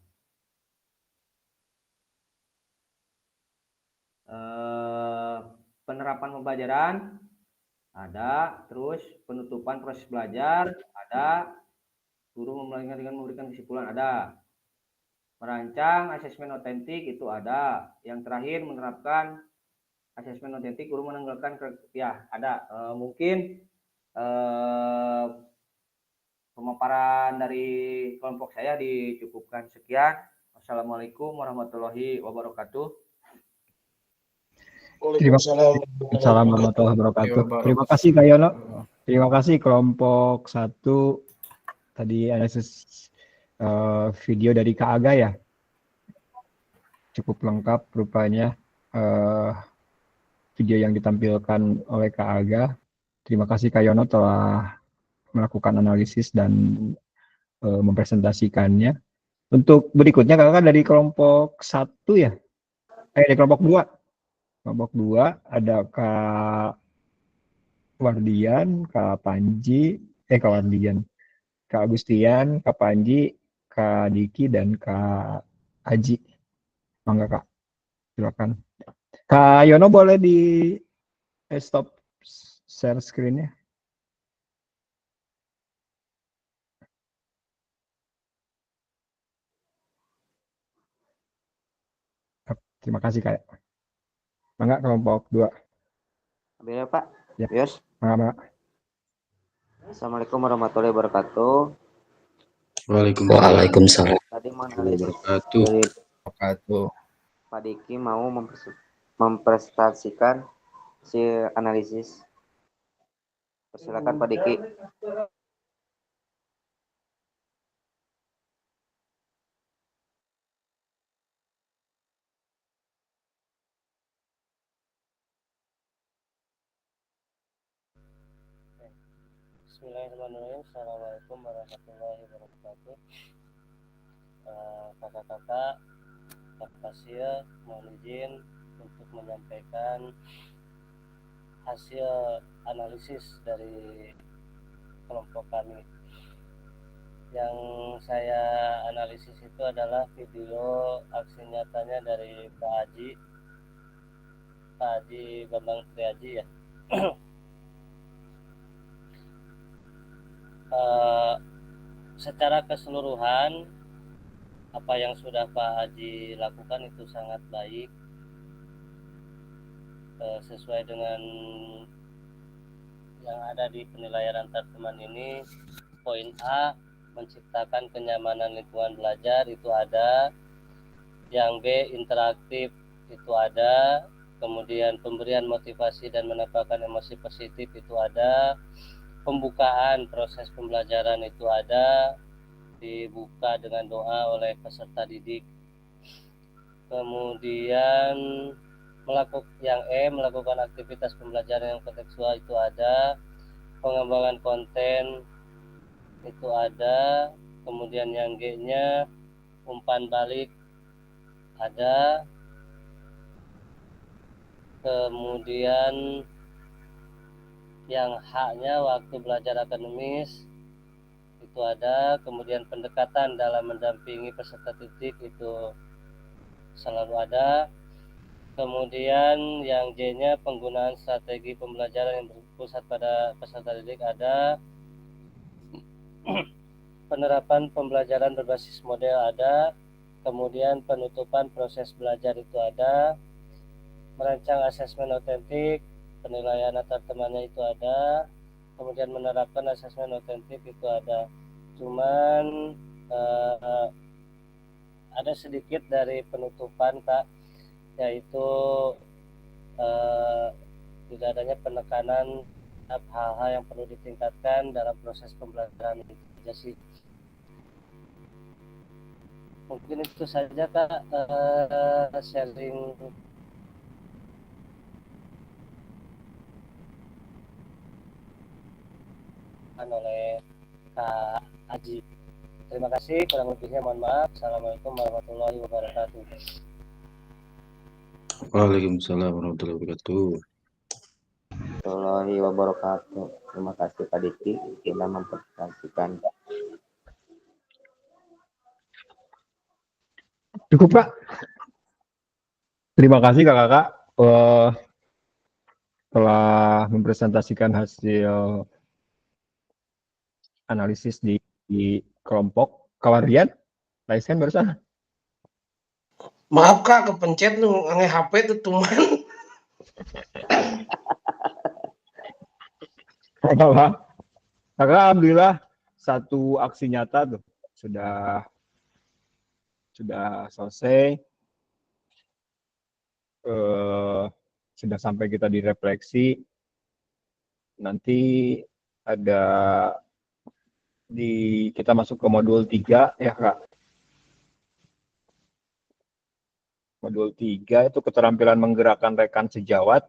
penerapan pembelajaran ada, terus penutupan proses belajar ada, guru memberikan kesimpulan ada, merancang asesmen otentik itu ada, yang terakhir menerapkan asesmen otentik, guru menanggalkan ya ada. Mungkin pemaparan dari kelompok saya dicukupkan sekian. Wassalamualaikum warahmatullahi wabarakatuh. Terima kasih. Assalamualaikum warahmatullahi wabarakatuh. Terima kasih Kak Yono. Terima kasih kelompok 1 tadi analisis video dari Kak Aga ya. Cukup lengkap rupanya video yang ditampilkan oleh Kak Aga. Terima kasih Kak Yono telah melakukan analisis dan mempresentasikannya. Untuk berikutnya kakak dari kelompok 1 ya, dari kelompok 2. Kelompok 2 ada Kak Wardian, Kak Panji, Kak Wardian, Kak Agustian, Kak Panji, Kak Diki, dan Kak Aji. Mangga Kak, silakan. Kak Yono boleh di stop share screen-nya. Terima kasih Kak. Mangga kelompok 2. Ambil ya Pak. Ya. Yes. Mangga. Assalamualaikum warahmatullahi wabarakatuh. Waalaikumsalam. Tadi menganalisis Wabarakatuh. dari Pak Diki mau mempresentasikan si analisis. Persilakan Pak Diki. Bismillahirrahmanirrahim. Assalamualaikum warahmatullahi wabarakatuh. Kakak-kakak, makasih ya, mohon izin untuk menyampaikan hasil analisis dari kelompok kami. Yang saya analisis itu adalah video aksi nyatanya dari Pak Haji Bambang Triaji ya. Secara keseluruhan apa yang sudah Pak Haji lakukan itu sangat baik, sesuai dengan yang ada di penilaian antar teman ini. Poin A, menciptakan kenyamanan lingkungan belajar itu ada. Yang B, interaktif itu ada. Kemudian pemberian motivasi dan menambahkan emosi positif itu ada. Pembukaan proses pembelajaran itu ada, dibuka dengan doa oleh peserta didik. Kemudian melakukan aktivitas pembelajaran yang kontekstual itu ada. Pengembangan konten itu ada. Kemudian yang G-nya umpan balik ada. Kemudian yang H-nya waktu belajar akademis itu ada. Kemudian pendekatan dalam mendampingi peserta didik itu selalu ada. Kemudian yang J-nya penggunaan strategi pembelajaran yang berpusat pada peserta didik ada. Penerapan pembelajaran berbasis model ada. Kemudian penutupan proses belajar itu ada. Merancang asesmen otentik, penilaian antar temannya itu ada. Kemudian menerapkan asesmen otentik itu ada. Cuman ada sedikit dari penutupan Kak, yaitu tidak adanya penekanan hal-hal yang perlu ditingkatkan dalam proses pembelajaran itu aja sih. Mungkin itu saja Kak, sharing oleh Kak Haji. Terima kasih, kurang lebihnya mohon maaf. Assalamualaikum warahmatullahi wabarakatuh. Waalaikumsalam warahmatullahi wabarakatuh. Warahmatullahi wabarakatuh. Terima kasih Pak Diki kita mempresentasikan. Cukup Kak. Terima kasih kakak-kakak telah mempresentasikan hasil analisis di kelompok kawan Laiskan barusan. Maaf Kak, kepencet nu nge HP itu tuman. Kakak, alhamdulillah satu aksi nyata tuh sudah selesai. Sudah sampai kita direfleksi. Nanti ada kita masuk ke modul 3 ya Kak. Modul 3 itu keterampilan menggerakkan rekan sejawat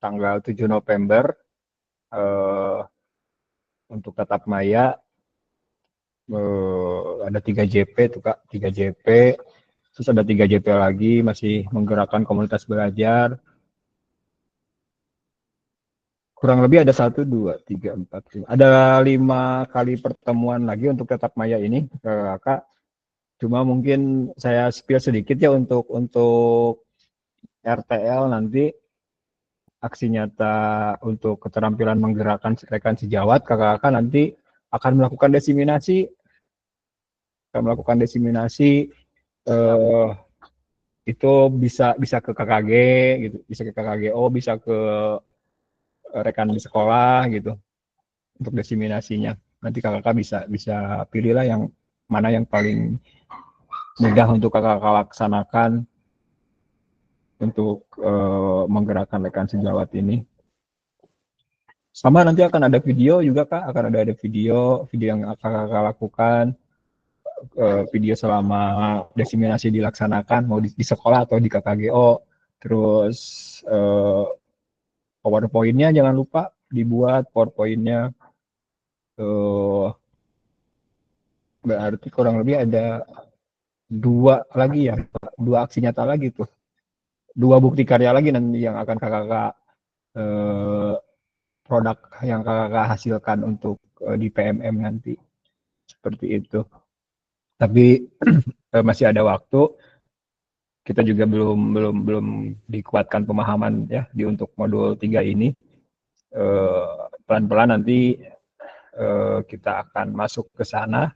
tanggal 7 November untuk tatap maya. Ada 3 JP tuh Kak, 3 JP. Terus ada 3 JP lagi masih menggerakkan komunitas belajar. Kurang lebih ada 1, 2, 3, 4, 5. Ada 5 kali pertemuan lagi untuk tatap maya ini, Kakak. Cuma mungkin saya spill sedikit ya untuk RTL nanti aksi nyata untuk keterampilan menggerakkan rekan sejawat. Kakak-kakak nanti akan melakukan diseminasi. Itu bisa ke KKG gitu, bisa ke KKGO, bisa ke rekan di sekolah gitu untuk diseminasinya. Nanti kakak bisa pilihlah yang mana yang paling mudah untuk kakak laksanakan untuk menggerakkan rekan sejawat ini. Sama nanti akan ada video juga Kak, akan ada video yang kakak lakukan, video selama diseminasi dilaksanakan mau di sekolah atau di KKGO. Terus PowerPoint-nya jangan lupa dibuat PowerPoint-nya. Berarti kurang lebih ada 2 lagi ya, 2 aksi nyata lagi tuh. 2 bukti karya lagi nanti yang akan kakak produk yang kakak hasilkan untuk di PMM nanti. Seperti itu. Tapi masih ada waktu. Kita juga belum dikuatkan pemahaman ya di untuk modul 3 ini. Pelan-pelan nanti kita akan masuk ke sana.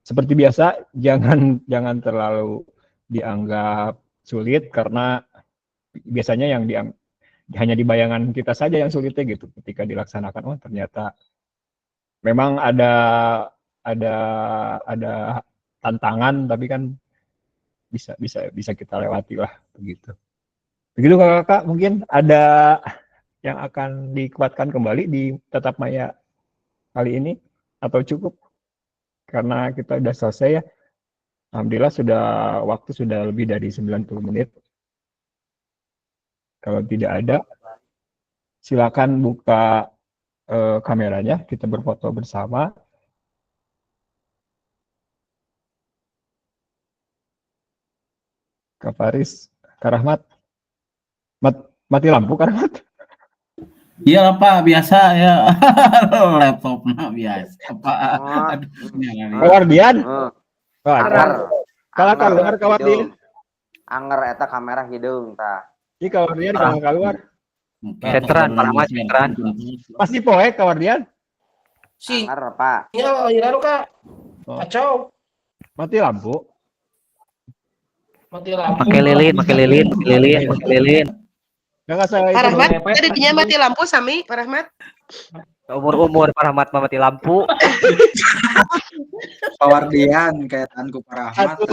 Seperti biasa, jangan terlalu dianggap sulit karena biasanya yang hanya di bayangan kita saja yang sulitnya gitu. Ketika dilaksanakan, oh ternyata memang ada tantangan, tapi kan bisa kita lewati lah begitu. Begitu kakak, mungkin ada yang akan dikuatkan kembali di Tatap Maya kali ini atau cukup? Karena kita sudah selesai ya. Alhamdulillah waktu sudah lebih dari 90 menit. Kalau tidak ada, silakan buka kameranya, kita berfoto bersama. Kak Faris, Kak Rahmat, mati lampu Kak Rahmat? Iya Pak, biasa ya. Laptopnya biasa Pak. Kawardian? Kalau keluar kawardian. Anger eta kamera hidung tah. Ini kawardian kalau keluar. Veteran, Pak Rahmat, veteran. Pasti poek kawardian. Si. Anger Pak. Iya, lalu Kak. Kacau. Mati lampu. Mati lampu. Pakai lilin. Enggak salah Pak Rahmat, jadinya mati lampu sami, Pak Rahmat. Umur Pak Rahmat mati lampu. Pawardian kayak tanku Pak Rahmat.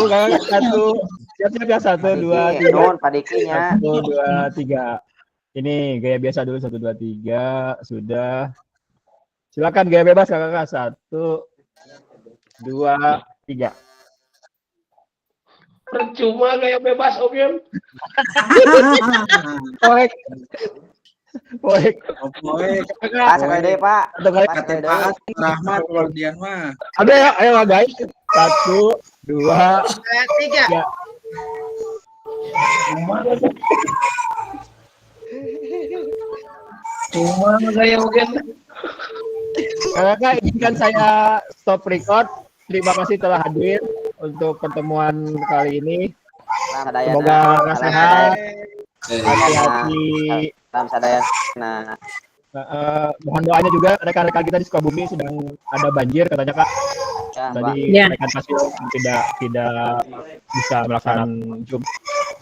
Satu. Siap-siap 1, 2, 3. Non padikinya. 1, 2, 3. Ini gaya biasa dulu 1, 2, 3. Sudah. Silakan gaya bebas kakak. 1, 2, 3. Percuma kayak bebas Om. Poek. Pak, sekali Pak. Kata Pak Rahmat Pawardian mah. Ada ya, ayo guys. 1, 2, 3. Cuma kayak Om. Kakak izinkan saya stop record. Terima kasih telah hadir untuk pertemuan kali ini. Semoga sehat, hati-hati. Salam sadayana. Mohon doanya juga rekan-rekan kita di Sukabumi sedang ada banjir katanya Kak. Tadi rekan pasien tidak bisa melaksanakan Zoom.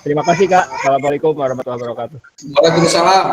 Terima kasih Kak. Assalamualaikum warahmatullahi wabarakatuh. Waalaikumsalam.